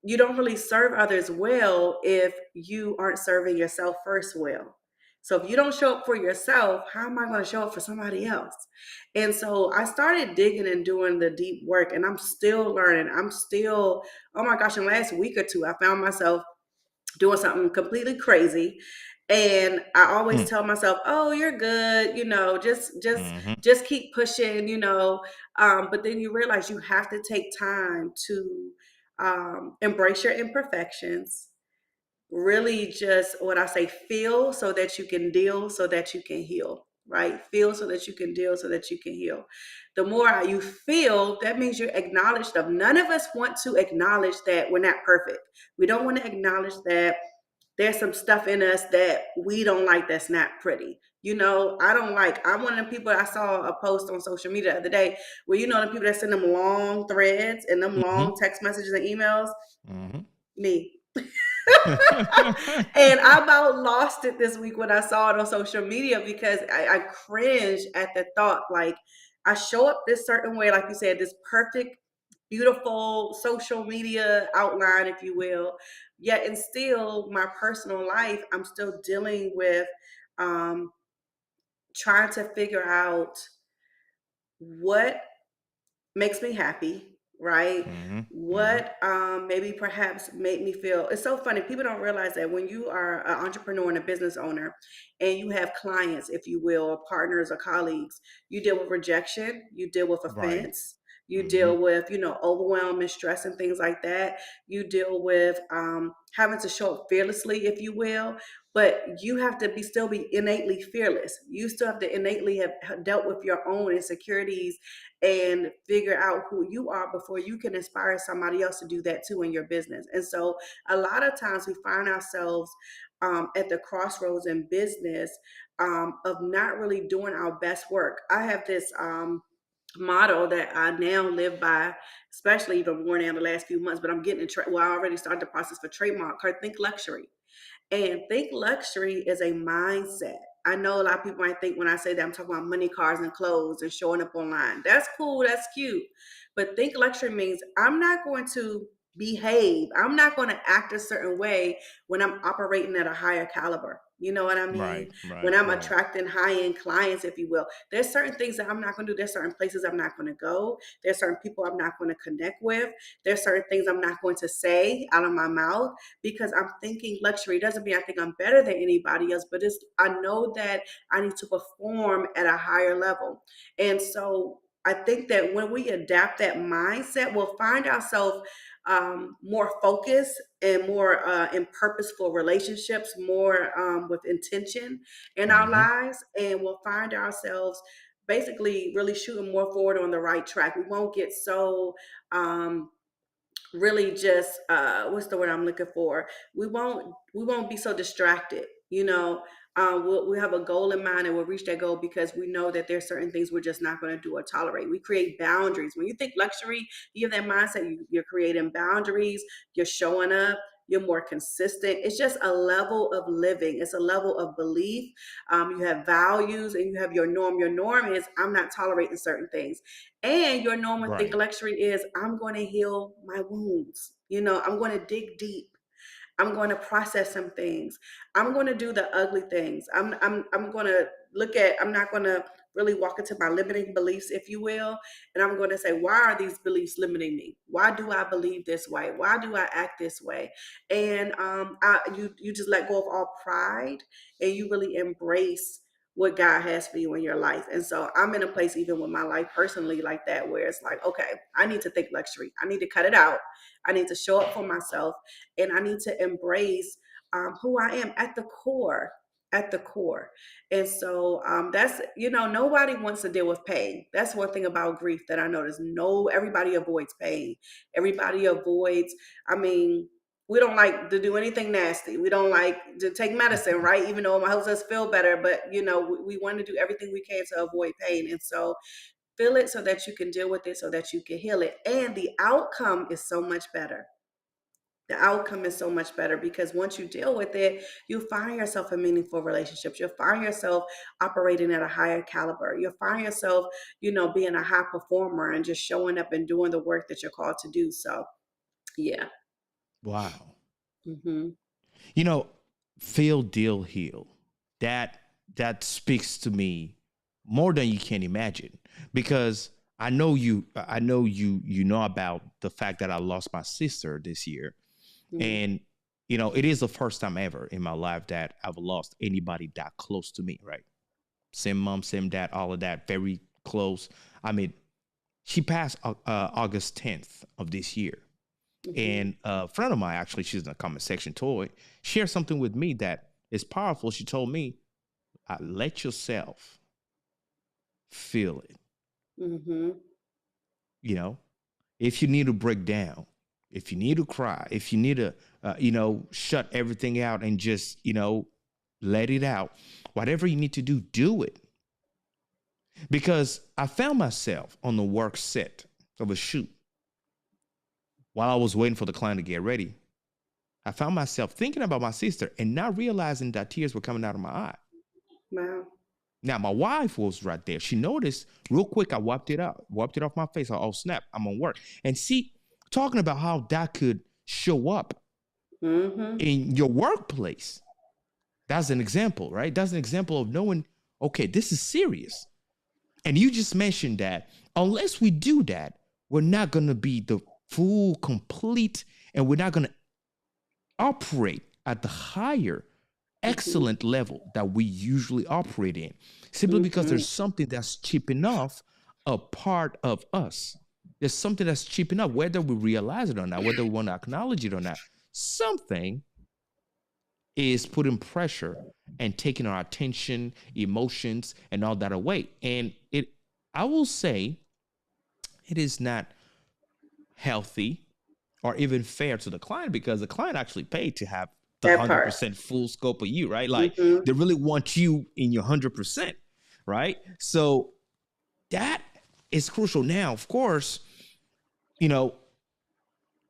you don't really serve others well if you aren't serving yourself first well. So if you don't show up for yourself, how am I going to show up for somebody else? And so I started digging and doing the deep work, and I'm still learning. I'm still, oh my gosh, in the last week or two, I found myself doing something completely crazy. And I always tell myself, oh, you're good, just keep pushing, but then you realize you have to take time to embrace your imperfections, really just what I say, feel so that you can deal, so that you can heal, right? Feel so that you can deal, so that you can heal. The more you feel, that means you acknowledge stuff. None of us want to acknowledge that we're not perfect. We don't want to acknowledge that there's some stuff in us that we don't like, that's not pretty. I'm one of the people, I saw a post on social media the other day where, the people that send them long threads and them long text messages and emails, me. And I about lost it this week when I saw it on social media, because I cringe at the thought, like, I show up this certain way, like you said, this perfect, beautiful social media outline, if you will, yet and still my personal life, I'm still dealing with trying to figure out what makes me happy, right? What maybe perhaps make me feel, it's so funny, people don't realize that when you are an entrepreneur and a business owner and you have clients, if you will, or partners or colleagues, you deal with rejection, you deal with offense, you deal with overwhelm and stress and things like that. You deal with having to show up fearlessly, if you will, but you have to still be innately fearless. You still have to innately have dealt with your own insecurities and figure out who you are before you can inspire somebody else to do that too in your business. And so a lot of times we find ourselves at the crossroads in business of not really doing our best work. I have this motto that I now live by, especially even more now in the last few months, but I'm getting I already started the process for trademark, called Think Luxury. And think luxury is a mindset. I know a lot of people might think when I say that I'm talking about money, cars, and clothes and showing up online. That's cool, that's cute. But think luxury means I'm not going to behave. I'm not going to act a certain way when I'm operating at a higher caliber. You know what I mean? When I'm attracting high-end clients, if you will. There's certain things that I'm not going to do. There's certain places I'm not going to go. There's certain people I'm not going to connect with. There's certain things I'm not going to say out of my mouth, because I'm thinking luxury. It doesn't mean I think I'm better than anybody else, but I know that I need to perform at a higher level. And so I think that when we adapt that mindset, we'll find ourselves more focused and more in purposeful relationships, more with intention in our lives, and we'll find ourselves basically really shooting more forward on the right track. We won't get so really just what's the word I'm looking for? We won't be so distracted. We'll have a goal in mind and we'll reach that goal because we know that there's certain things we're just not going to do or tolerate. We create boundaries. When you think luxury, you have that mindset. You're creating boundaries. You're showing up. You're more consistent. It's just a level of living. It's a level of belief. You have values and you have your norm. Your norm is I'm not tolerating certain things. And your norm and think luxury is I'm going to heal my wounds. I'm going to dig deep. I'm going to process some things. I'm going to do the ugly things. I'm going to I'm not going to really walk into my limiting beliefs, if you will. And I'm going to say, why are these beliefs limiting me? Why do I believe this way? Why do I act this way? And you just let go of all pride and you really embrace what God has for you in your life. And so I'm in a place, even with my life personally, like that, where it's like, okay, I need to think luxury. I need to cut it out. I need to show up for myself, and I need to embrace who I am at the core. at the core. And so that's, nobody wants to deal with pain. That's one thing about grief that I noticed. Everybody avoids pain. Everybody avoids, I mean, we don't like to do anything nasty. We don't like to take medicine, right? Even though it helps us feel better, but we want to do everything we can to avoid pain. And so feel it so that you can deal with it, so that you can heal it. And the outcome is so much better. The outcome is so much better because once you deal with it, you find yourself in meaningful relationships. You'll find yourself operating at a higher caliber. You'll find yourself, being a high performer and just showing up and doing the work that you're called to do. So, yeah. Wow. Mm-hmm. Feel, deal, heal. That speaks to me more than you can imagine, because I know you know about the fact that I lost my sister this year. Mm-hmm. And it is the first time ever in my life that I've lost anybody that close to me, right? Same mom, same dad, all of that, very close. I mean, she passed August 10th of this year. Mm-hmm. And a friend of mine, actually, she's in the comment section toy, shared something with me that is powerful. She told me, let yourself feel it. Mm-hmm. If you need to break down, if you need to cry, if you need to, shut everything out and just, let it out, whatever you need to do it. Because I found myself on the work set of a shoot while I was waiting for the client to get ready. I found myself thinking about my sister and not realizing that tears were coming out of my eye. Wow. Now, my wife was right there. She noticed real quick. I wiped it off my face. Oh, snap, I'm on work. And see, talking about how that could show up Mm-hmm. in your workplace. That's an example, right? That's an example of knowing, okay, this is serious. And you just mentioned that unless we do that, we're not going to be the full, complete, and we're not going to operate at the higher, excellent level that we usually operate in, simply because there's something that's chipping off a part of us. There's something that's chipping up, whether we realize it or not, whether we want to acknowledge it or not. Something is putting pressure and taking our attention, emotions, and all that away. And I will say, it is not healthy or even fair to the client, because the client actually paid to have the 100% full scope of you, right? Like they really want you in your 100%, right? So that is crucial. Now, of course,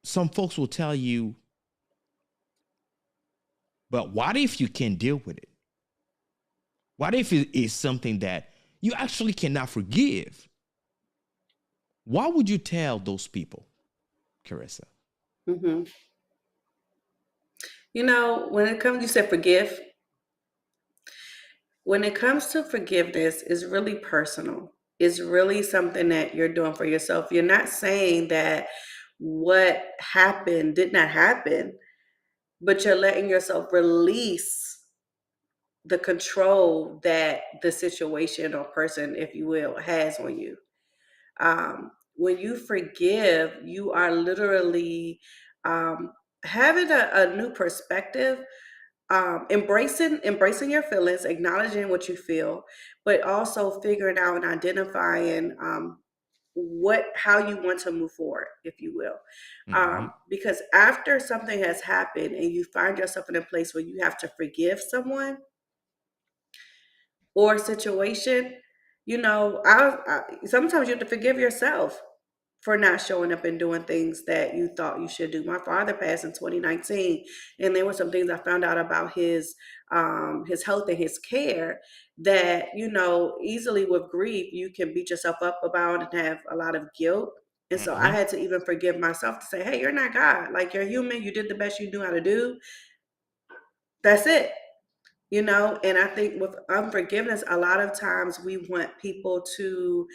some folks will tell you, but what if you can deal with it? What if it is something that you actually cannot forgive? What would you tell those people, Caressa? Mm-hmm. When it comes, you said forgive. When it comes to forgiveness, it's really personal. It's really something that you're doing for yourself. You're not saying that what happened did not happen, but you're letting yourself release the control that the situation or person, if you will, has on you. When you forgive, you are literally having a new perspective, embracing your feelings, acknowledging what you feel, but also figuring out and identifying how you want to move forward, if you will. Because after something has happened and you find yourself in a place where you have to forgive someone or a situation, sometimes you have to forgive yourself for not showing up and doing things that you thought you should do. My father passed in 2019, and there were some things I found out about his health and his care that, easily with grief, you can beat yourself up about and have a lot of guilt. And so I had to even forgive myself to say, hey, you're not God. Like, you're human. You did the best you knew how to do. That's it. And I think with unforgiveness, a lot of times we want people to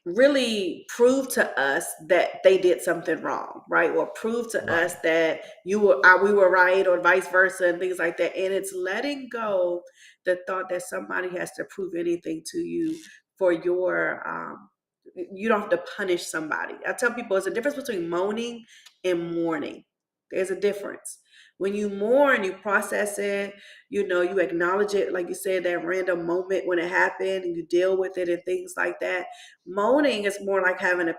really prove to us that they did something wrong, right? Or prove to us that we were right, or vice versa, and things like that. And it's letting go the thought that somebody has to prove anything to you for your you don't have to punish somebody. I tell people there's a difference between moaning and mourning. There's a difference. When you mourn, you process it, you acknowledge it, like you said, that random moment when it happened, and you deal with it and things like that. Moaning is more like having a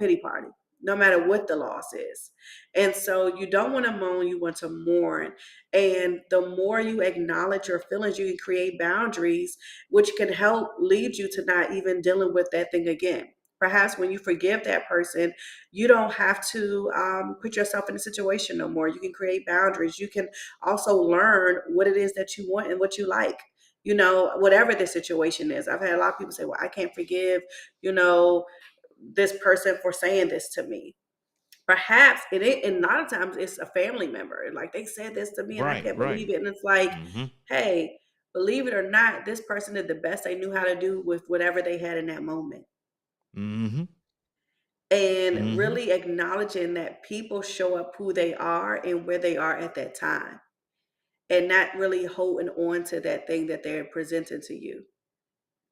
pity party, no matter what the loss is. And so you don't want to moan, you want to mourn. And the more you acknowledge your feelings, you can create boundaries, which can help lead you to not even dealing with that thing again. Perhaps when you forgive that person, you don't have to put yourself in a situation no more. You can create boundaries. You can also learn what it is that you want and what you like, whatever the situation is. I've had a lot of people say, well, I can't forgive, this person for saying this to me. Perhaps and a lot of times it's a family member. Like, they said this to me and I can't believe it. And it's like, hey, believe it or not, this person did the best they knew how to do with whatever they had in that moment. And really acknowledging that people show up who they are and where they are at that time, and not really holding on to that thing that they're presenting to you.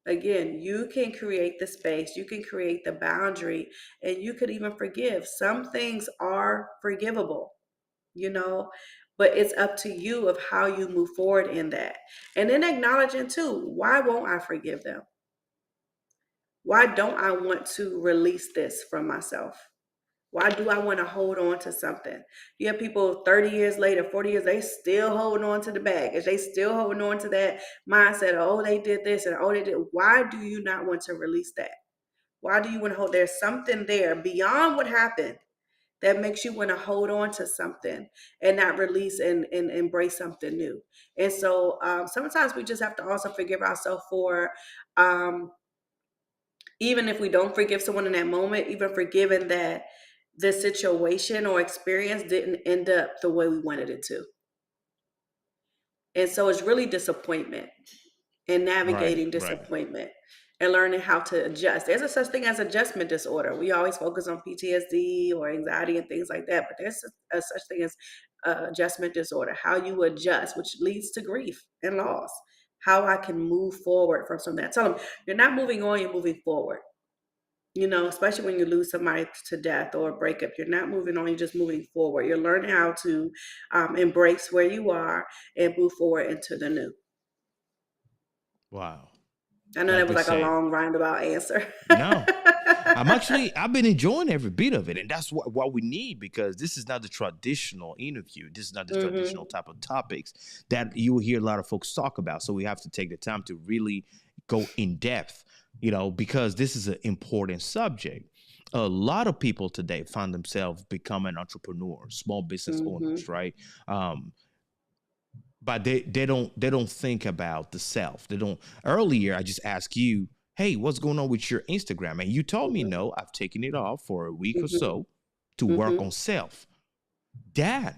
Again, you can create the space, you can create the boundary, and you could even forgive. Some things are forgivable, but it's up to you of how you move forward in that. And then acknowledging too, why won't I forgive them? Why don't I want to release this from myself? Why do I want to hold on to something? You have people 30 years later, 40 years, they still holding on to the baggage. They still holding on to that mindset of, oh, they did this and oh, they did. Why do you not want to release that? Why do you want to hold? There's something there beyond what happened that makes you want to hold on to something and not release and embrace something new. And so sometimes we just have to also forgive ourselves for, even if we don't forgive someone in that moment, even forgiving that the situation or experience didn't end up the way we wanted it to. And so it's really disappointment and navigating disappointment and learning how to adjust. There's a such thing as adjustment disorder. We always focus on PTSD or anxiety and things like that, but there's a such thing as adjustment disorder, how you adjust, which leads to grief and loss. How I can move forward from something. I tell them, you're not moving on, you're moving forward. Especially when you lose somebody to death or a breakup, you're not moving on, you're just moving forward. You're learning how to embrace where you are and move forward into the new. Wow. I know that was like a long roundabout answer. No, I've been enjoying every bit of it. And that's what we need, because this is not the traditional interview. This is not the traditional type of topics that you will hear a lot of folks talk about. So we have to take the time to really go in depth, because this is an important subject. A lot of people today find themselves becoming entrepreneurs, small business owners, right? But they don't think about the self. They don't. Earlier, I just asked you, hey, what's going on with your Instagram? And you told me, no, I've taken it off for a week or so to work on self. That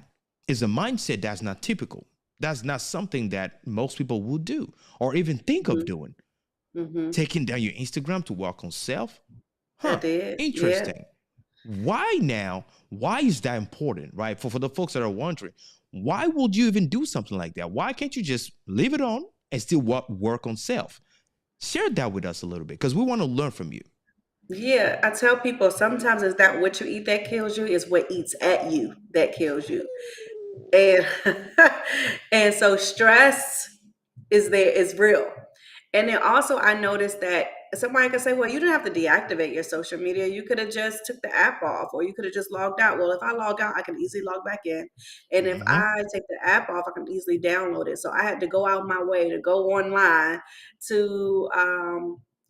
is a mindset that's not typical. That's not something that most people would do or even think of doing. Taking down your Instagram to work on self? I did. Interesting. Yeah. Why now? Why is that important, right? For the folks that are wondering, why would you even do something like that? Why can't you just leave it on and still work on self? Share that with us a little bit, because we want to learn from you. Yeah, I tell people sometimes it's not what you eat that kills you, it's what eats at you that kills you. And and so stress is real. And then also I noticed that somebody could say, well, you didn't have to deactivate your social media. You could have just took the app off, or you could have just logged out. Well, if I log out, I can easily log back in. And if I take the app off, I can easily download it. So I had to go out my way to go online to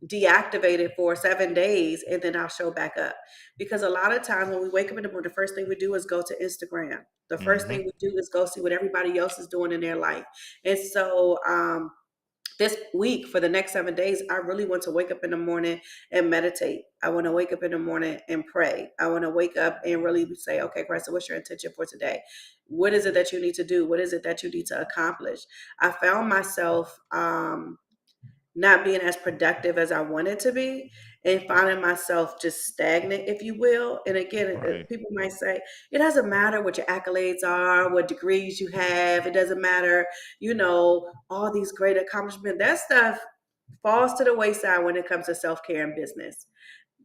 deactivate it for 7 days, and then I'll show back up. Because a lot of times when we wake up in the morning, the first thing we do is go to Instagram. The first thing we do is go see what everybody else is doing in their life. And so this week, for the next 7 days, I really want to wake up in the morning and meditate. I want to wake up in the morning and pray. I want to wake up and really say, okay, Caressa, what's your intention for today? What is it that you need to do? What is it that you need to accomplish? I found myself not being as productive as I wanted to be, and finding myself just stagnant, if you will. And again, people might say, it doesn't matter what your accolades are, what degrees you have. It doesn't matter, all these great accomplishments. That stuff falls to the wayside when it comes to self-care and business.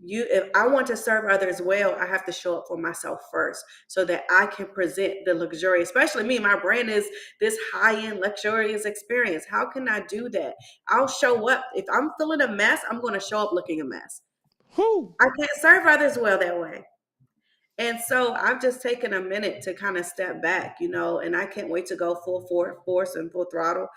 if I want to serve others well, I have to show up for myself first so that I can present the luxury, especially me. My brand is this high-end luxurious experience. How can I do that? I'll show up. If I'm feeling a mess, I'm going to show up looking a mess. Who? I can't serve others well that way. And so I've just taken a minute to kind of step back, and I can't wait to go full force and full throttle,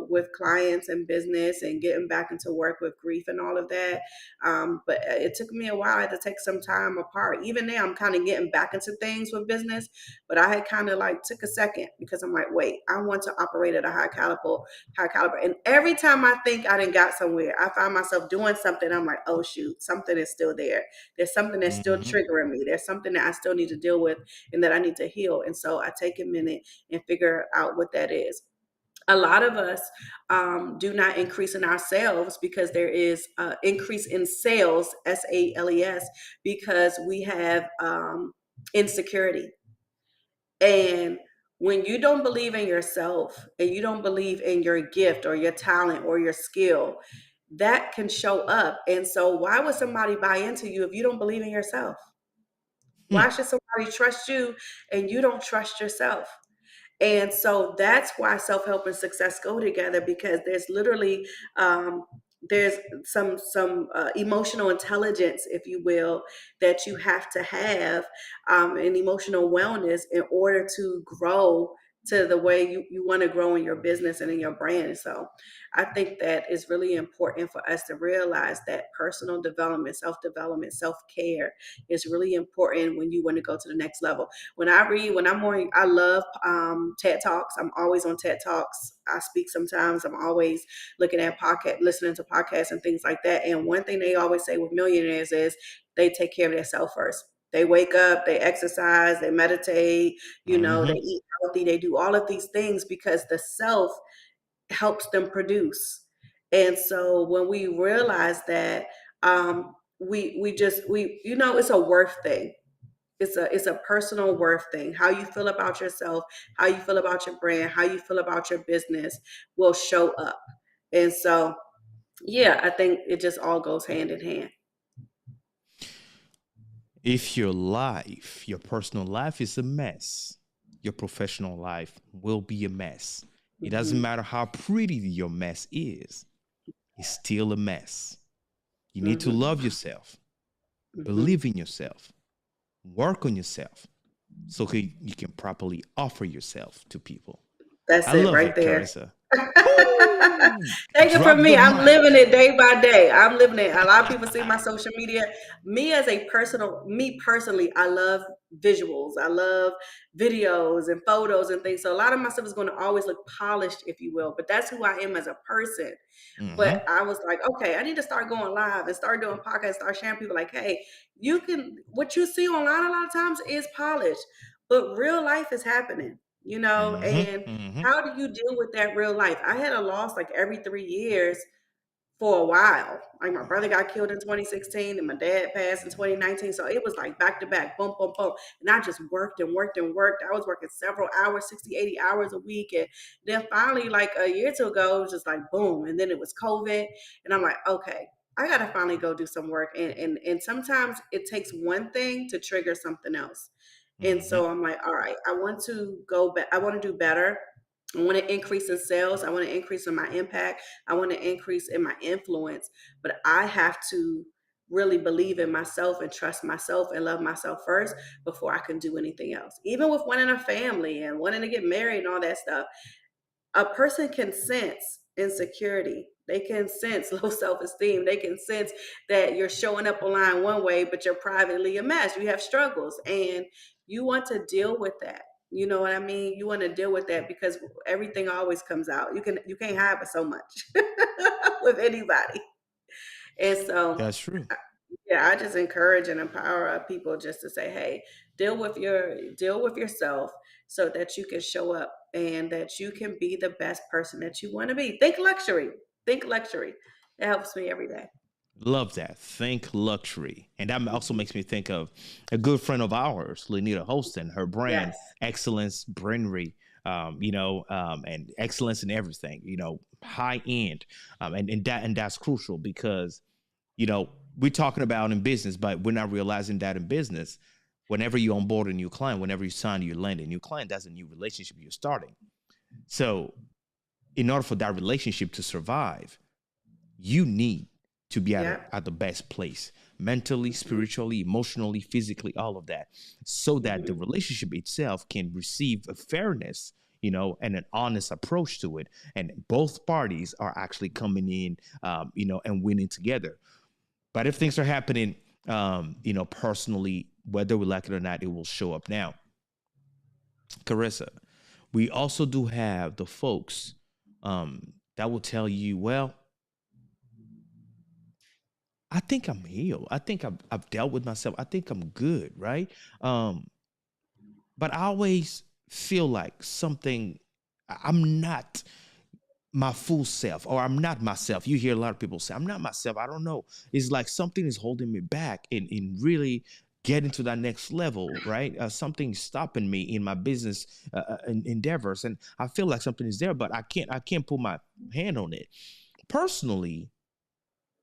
with clients and business and getting back into work with grief and all of that. But it took me a while to take some time apart. Even now, I'm kind of getting back into things with business, but I had kind of like took a second because I'm like, wait, I want to operate at a high caliber. And every time I think I done got somewhere, I find myself doing something. I'm like, oh shoot, something is still there. There's something that's still triggering me. There's something that I still need to deal with and that I need to heal. And so I take a minute and figure out what that is. A lot of us do not increase in ourselves because there is increase in sales, SALES, because we have insecurity. And when you don't believe in yourself and you don't believe in your gift or your talent or your skill, that can show up. And so why would somebody buy into you if you don't believe in yourself? Why should somebody trust you and you don't trust yourself? And so that's why self-help and success go together, because there's literally there's some emotional intelligence, if you will, that you have to have, and emotional wellness in order to grow to the way you want to grow in your business and in your brand. So I think that it's really important for us to realize that personal development, self-development, self-care is really important when you want to go to the next level. I love TED Talks. I'm always on TED Talks. I speak sometimes. I'm always looking at listening to podcasts and things like that. And one thing they always say with millionaires is they take care of themselves first. They wake up, they exercise, they meditate, they eat healthy, they do all of these things because the self helps them produce. And so when we realize that, it's a worth thing. It's a personal worth thing. How you feel about yourself, how you feel about your brand, how you feel about your business will show up. And so, yeah, I think it just all goes hand in hand. If your personal life is a mess, your professional life will be a mess. It doesn't matter how pretty your mess is, it's still a mess. You need to love yourself, believe in yourself, work on yourself so you can properly offer yourself to people. That's it right there. Caressa. Take it from me. I'm living it day by day. I'm living it. A lot of people see my social media. Me personally, I love visuals. I love videos and photos and things. So a lot of my stuff is going to always look polished, if you will. But that's who I am as a person. But I was like, okay, I need to start going live and start doing podcasts, start sharing people like, hey, what you see online a lot of times is polished, but real life is happening. And how do you deal with that real life? I had a loss like every 3 years for a while. Like my brother got killed in 2016 and my dad passed in 2019. So it was like back to back, boom, boom, boom. And I just worked and worked and worked. I was working several hours, 60, 80 hours a week. And then finally, like a year or two ago, it was just like boom. And then it was COVID. And I'm like, okay, I got to finally go do some work. And sometimes it takes one thing to trigger something else. And so I'm like, all right, I want to go back. I want to do better. I want to increase in sales. I want to increase in my impact. I want to increase in my influence. But I have to really believe in myself and trust myself and love myself first before I can do anything else. Even with wanting a family and wanting to get married and all that stuff, a person can sense insecurity. They can sense low self-esteem. They can sense that you're showing up online one way, but you're privately a mess. You have struggles and you want to deal with that. You know what I mean? You want to deal with that because everything always comes out. You can't hide but so much with anybody. And so that's true. Yeah, I just encourage and empower people just to say, hey, deal with yourself so that you can show up and that you can be the best person that you want to be. Think luxury. It helps me every day. Love that. Think luxury. And that also makes me think of a good friend of ours, Lenita Holston, her brand, Excellence Brandery, and excellence in everything, high end. And that's crucial because you know, we're talking about in business, but we're not realizing that in business, whenever you onboard a new client, whenever you sign, you land a new client, that's a new relationship you're starting. So in order for that relationship to survive, you need to be at the best place, mentally, spiritually, emotionally, physically, all of that, so that the relationship itself can receive a fairness, you know, and an honest approach to it. And both parties are actually coming in, you know, and winning together. But if things are happening, you know, personally, whether we like it or not, it will show up. Now, Carissa, we also do have the folks that will tell you, well, I think I'm healed. I think I've dealt with myself. I think I'm good, right? But I always feel like I'm not my full self, or I'm not myself. You hear a lot of people say, I'm not myself. I don't know. It's like something is holding me back in really getting to that next level, right? Something's stopping me in my business endeavors. And I feel like something is there, but I can't put my hand on it. Personally,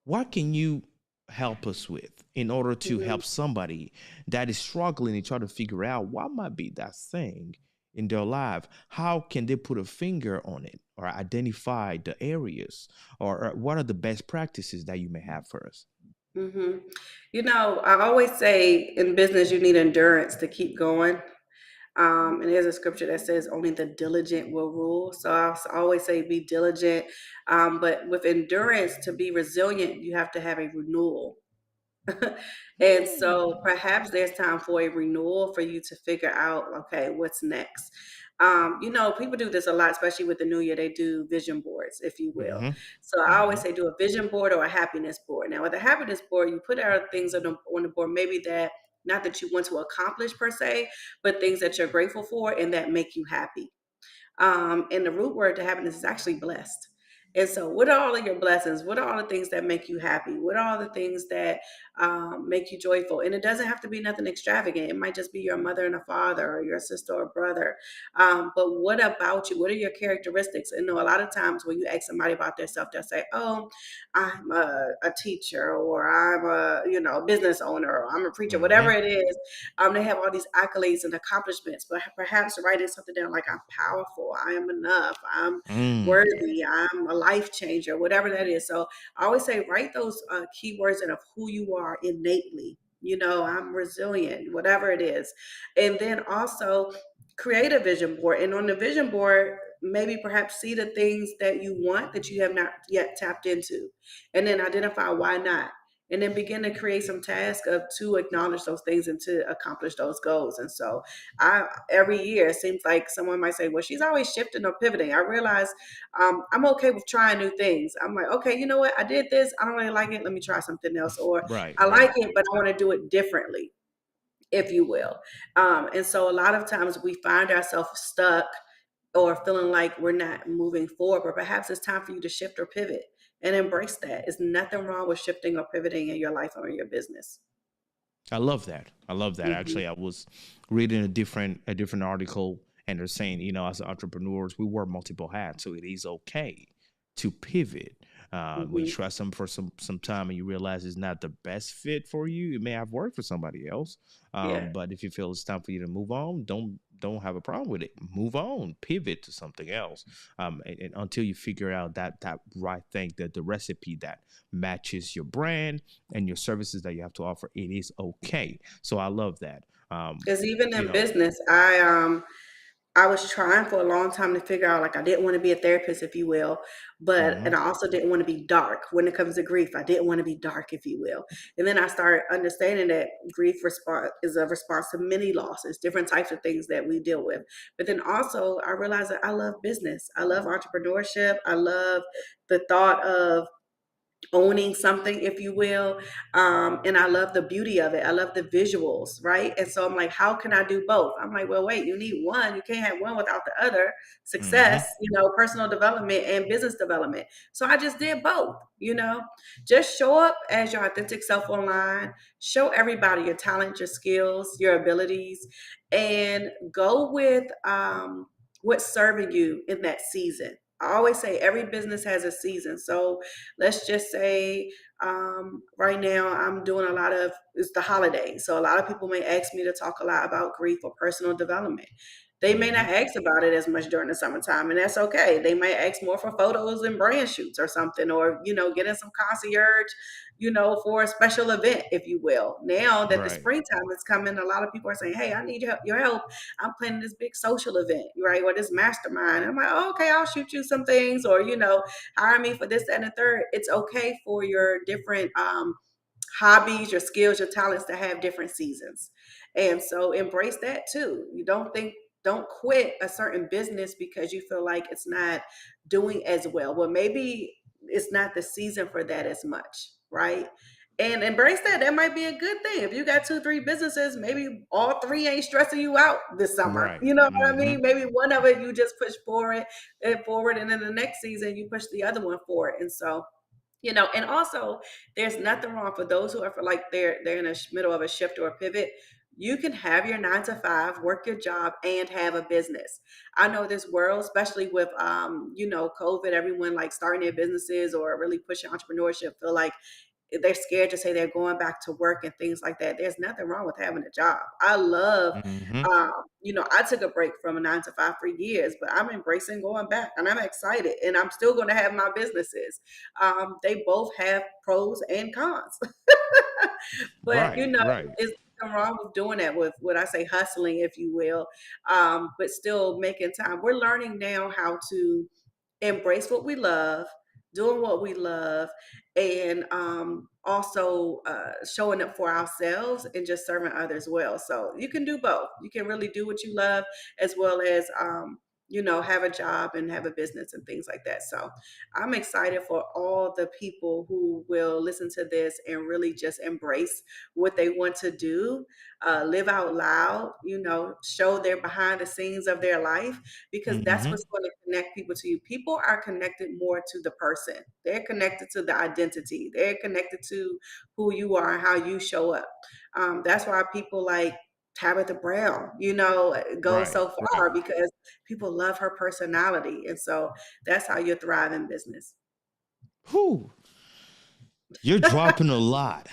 what can you help us with in order to help somebody that is struggling and try to figure out what might be that thing in their life? How can they put a finger on it or identify the areas, or what are the best practices that you may have for us? You know, I always say in business, you need endurance to keep going. And there's a scripture that says only the diligent will rule. So always say be diligent. But with endurance, to be resilient, you have to have a renewal. And so perhaps there's time for a renewal for you to figure out, okay, what's next? You know, people do this a lot, especially with the new year. They do vision boards, if you will. So I always say do a vision board or a happiness board. Now, with a happiness board, you put out things on the board, maybe that not that you want to accomplish per se, but things that you're grateful for and that make you happy. And the root word to happiness is actually blessed. And so, what are all of your blessings? What are all the things that make you happy? What are all the things that make you joyful? And it doesn't have to be nothing extravagant. It might just be your mother and a father, or your sister or brother. But what about you? What are your characteristics? And a lot of times when you ask somebody about their self, they'll say, "Oh, I'm a teacher, or I'm a business owner, or I'm a preacher," whatever it is. They have all these accolades and accomplishments, but perhaps writing something down like, "I'm powerful, I am enough, I'm worthy, I'm a life changer," whatever that is. So I always say, write those keywords in of who you are innately. You know, I'm resilient, whatever it is. And then also create a vision board. And on the vision board, maybe perhaps see the things that you want that you have not yet tapped into. And then identify why not. And then begin to create some tasks to acknowledge those things and to accomplish those goals. And so every year it seems like someone might say, well, she's always shifting or pivoting. I realize I'm okay with trying new things. I'm like, okay, you know what? I did this. I don't really like it. Let me try something else. Or I like it, but I want to do it differently, if you will. And so a lot of times we find ourselves stuck or feeling like we're not moving forward, but perhaps it's time for you to shift or pivot and embrace that. There's nothing wrong with shifting or pivoting in your life or in your business. I love that. I love that. Actually, I was reading a different article, and they're saying, you know, as entrepreneurs, we wear multiple hats, so it is okay to pivot. When you try something for some time and you realize it's not the best fit for you, it may have worked for somebody else. But if you feel it's time for you to move on, don't have a problem with it. Move on, pivot to something else, and until you figure out that right thing, that the recipe that matches your brand and your services that you have to offer, it is okay. So I love that. Because even in business, I was trying for a long time to figure out, like, I didn't want to be a therapist, if you will, and I also didn't want to be dark when it comes to grief. I didn't want to be dark, if you will. And then I started understanding that grief response is a response to many losses, different types of things that we deal with. But then also I realized that I love business. I love entrepreneurship. I love the thought of owning something, if you will. And I love the beauty of it. I love the visuals, right? And so I'm like, how can I do both? I'm like, well, wait, you need one. You can't have one without the other. Success, personal development and business development. So I just did both, just show up as your authentic self online, show everybody your talent, your skills, your abilities, and go with what's serving you in that season. I always say every business has a season. So let's just say Right now, I'm doing a lot of, it's the holidays. So a lot of people may ask me to talk a lot about grief or personal development. They may not ask about it as much during the summertime, and that's okay. They may ask more for photos and brand shoots or something, or, getting some concierge, for a special event, if you will. Now that the Right. springtime is coming, a lot of people are saying, hey, I need your help. I'm planning this big social event, right? Or this mastermind. I'm like, oh, okay, I'll shoot you some things, or, hire me for this, that, and the third. It's okay for your different hobbies, your skills, your talents to have different seasons. And so embrace that too. Don't quit a certain business because you feel like it's not doing as well. Well, maybe it's not the season for that as much, right? And embrace that. That might be a good thing. If you got 2, 3 businesses, maybe all 3 ain't stressing you out this summer. Right. You know what I mean? Maybe one of it you just push forward, and then the next season you push the other one forward. And so, and also there's nothing wrong for those who are for like they're in the middle of a shift or a pivot. You can have your 9 to 5, work your job, and have a business. I know this world, especially with COVID, everyone like starting their businesses or really pushing entrepreneurship, feel like they're scared to say they're going back to work and things like that. There's nothing wrong with having a job. I love, I took a break from a 9 to 5 for years, but I'm embracing going back, and I'm excited, and I'm still going to have my businesses. They both have pros and cons, but Right. Right. it's nothing wrong with doing that, with what I say hustling, if you will, but still making time. We're learning now how to embrace what we love, doing what we love, and also showing up for ourselves and just serving others well. So you can do both. You can really do what you love as well as have a job and have a business and things like that. So I'm excited for all the people who will listen to this and really just embrace what they want to do, live out loud, show their behind the scenes of their life, because that's what's going to connect people to you. People are connected more to the person. They're connected to the identity. They're connected to who you are and how you show up. That's why people like Tabitha Brown, go Right. so Right. far, because people love her personality. And so that's how you thrive in business. Whew. You're dropping a lot.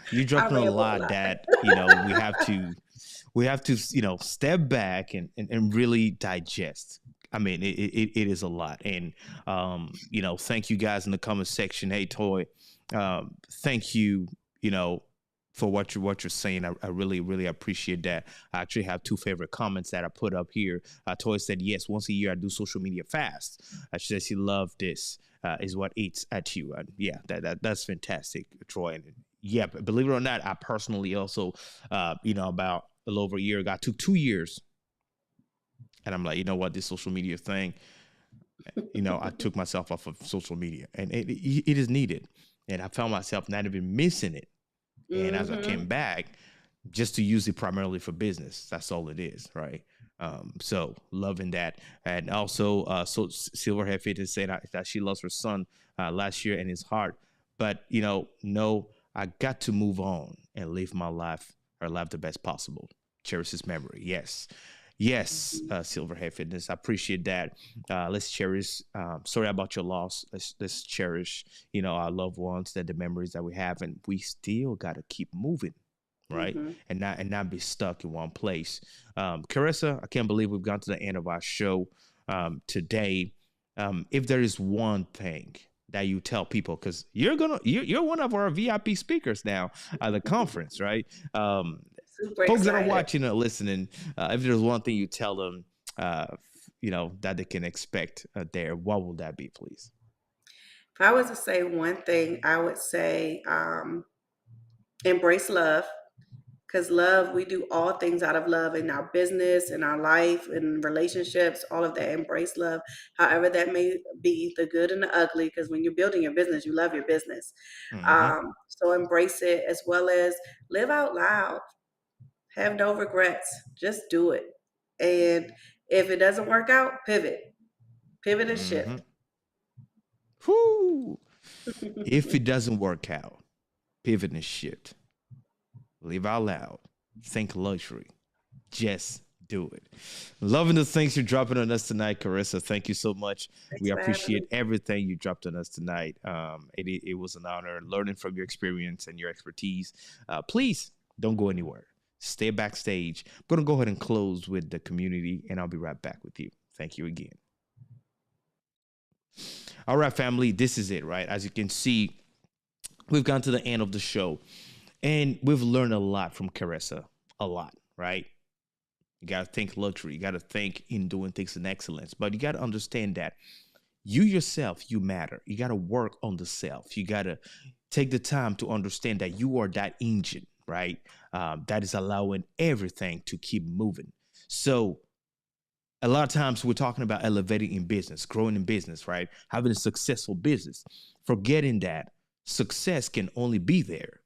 You're I dropping a ramble a lot lot. that, we have to, step back and really digest. I mean, it is a lot. And, thank you guys in the comment section. Hey, Toy, thank you, for what you're saying. I really, really appreciate that. I actually have 2 favorite comments that I put up here. Toy said, yes, once a year I do social media fast. She said she loved this, is what eats at you. Yeah, that's fantastic, Troy. And yeah, believe it or not, I personally also, about a little over a year ago, I took 2 years. And I'm like, you know what, this social media thing, I took myself off of social media, and it is needed. And I found myself not even missing it. And as I came back, just to use it primarily for business, that's all it is, right? So loving that. And also, so Silverhead Fit is saying that she lost her son last year in his heart. But, no, I got to move on and live her life the best possible. Cherish his memory. Yes. Yes, Silverhead Fitness. I appreciate that. Let's cherish. Sorry about your loss. Let's cherish, our loved ones, the memories that we have, and we still got to keep moving, right? And not be stuck in one place. Caressa, I can't believe we've gone to the end of our show today. If there is one thing that you tell people, because you're one of our VIP speakers now at the conference, right? Super Folks that are excited. watching and listening, if there's one thing you tell them, that they can expect there, what will that be, please? If I was to say one thing, I would say embrace love. Because love, we do all things out of love in our business, in our life, in relationships, all of that. Embrace love, however that may be, the good and the ugly. Because when you're building your business, you love your business. So embrace it, as well as live out loud. Have no regrets. Just do it. And if it doesn't work out, pivot and shift. Whoo! If it doesn't work out, pivot and shift. Live out loud. Think luxury. Just do it. Loving the things you're dropping on us tonight, Carissa. Thank you so much. We appreciate everything you dropped on us tonight. It was an honor learning from your experience and your expertise. Please don't go anywhere. Stay backstage. I'm going to go ahead and close with the community, and I'll be right back with you. Thank you again. All right, family, this is it, right? As you can see, we've gone to the end of the show, and we've learned a lot from Caressa. A lot, right? You got to think luxury. You got to think in doing things in excellence. But you got to understand that you yourself, you matter. You got to work on the self. You got to take the time to understand that you are that engine, right? That is allowing everything to keep moving. So a lot of times we're talking about elevating in business, growing in business, right? Having a successful business, forgetting that success can only be there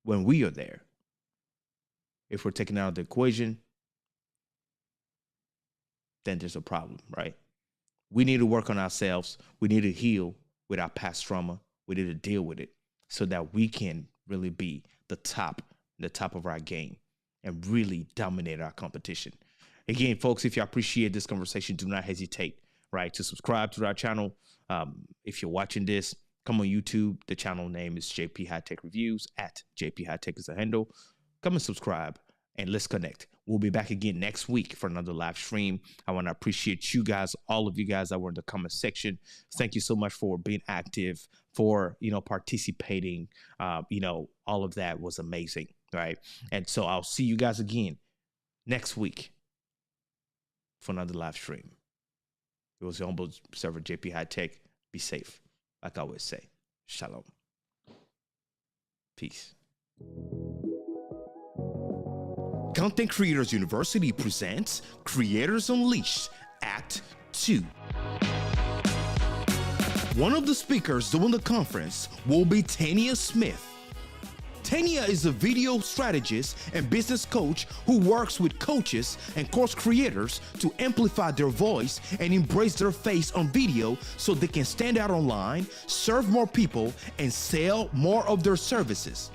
when we are there. If we're taking out the equation, then there's a problem, right? We need to work on ourselves. We need to heal with our past trauma. We need to deal with it so that we can really be the top of our game and really dominate our competition. Again, folks, if you appreciate this conversation, do not hesitate, right, to subscribe to our channel. If you're watching this, come on YouTube. The channel name is JP Hightek Reviews, at JP Hightek is the handle. Come and subscribe, and let's connect. We'll be back again next week for another live stream. I want to appreciate you guys, all of you guys that were in the comment section. Thank you so much for being active, for, participating. All of that was amazing, right? And so I'll see you guys again next week for another live stream. It was your humble servant, JP Hightek. Be safe. Like I always say, shalom. Peace. Content Creators University presents Creators Unleashed Act 2. One of the speakers during the conference will be Tanya Smith. Tanya is a video strategist and business coach who works with coaches and course creators to amplify their voice and embrace their face on video so they can stand out online, serve more people, and sell more of their services.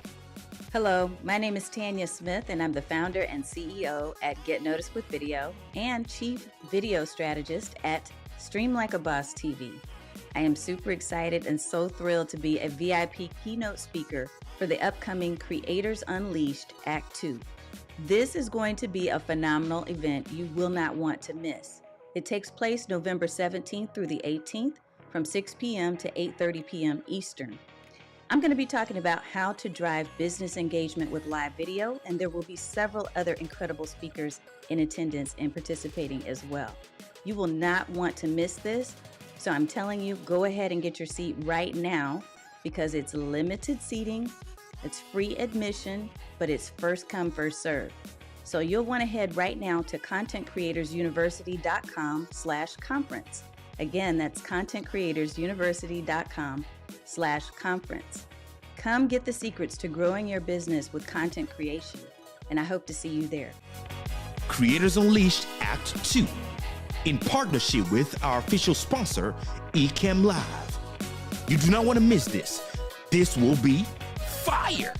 Hello, my name is Tanya Smith, and I'm the founder and CEO at Get Noticed with Video and Chief Video Strategist at Stream Like a Boss TV. I am super excited and so thrilled to be a VIP keynote speaker for the upcoming Creators Unleashed Act 2. This is going to be a phenomenal event you will not want to miss. It takes place November 17th through the 18th from 6 p.m. to 8:30 p.m. Eastern. I'm going to be talking about how to drive business engagement with live video, and there will be several other incredible speakers in attendance and participating as well. You will not want to miss this, so I'm telling you, go ahead and get your seat right now because it's limited seating, it's free admission, but it's first come, first serve. So you'll want to head right now to contentcreatorsuniversity.com/conference. Again, that's contentcreatorsuniversity.com/conference. Come get the secrets to growing your business with content creation, and I hope to see you there. Creators Unleashed Act 2, in partnership with our official sponsor, Ecamm Live. You do not want to miss this. This will be fire.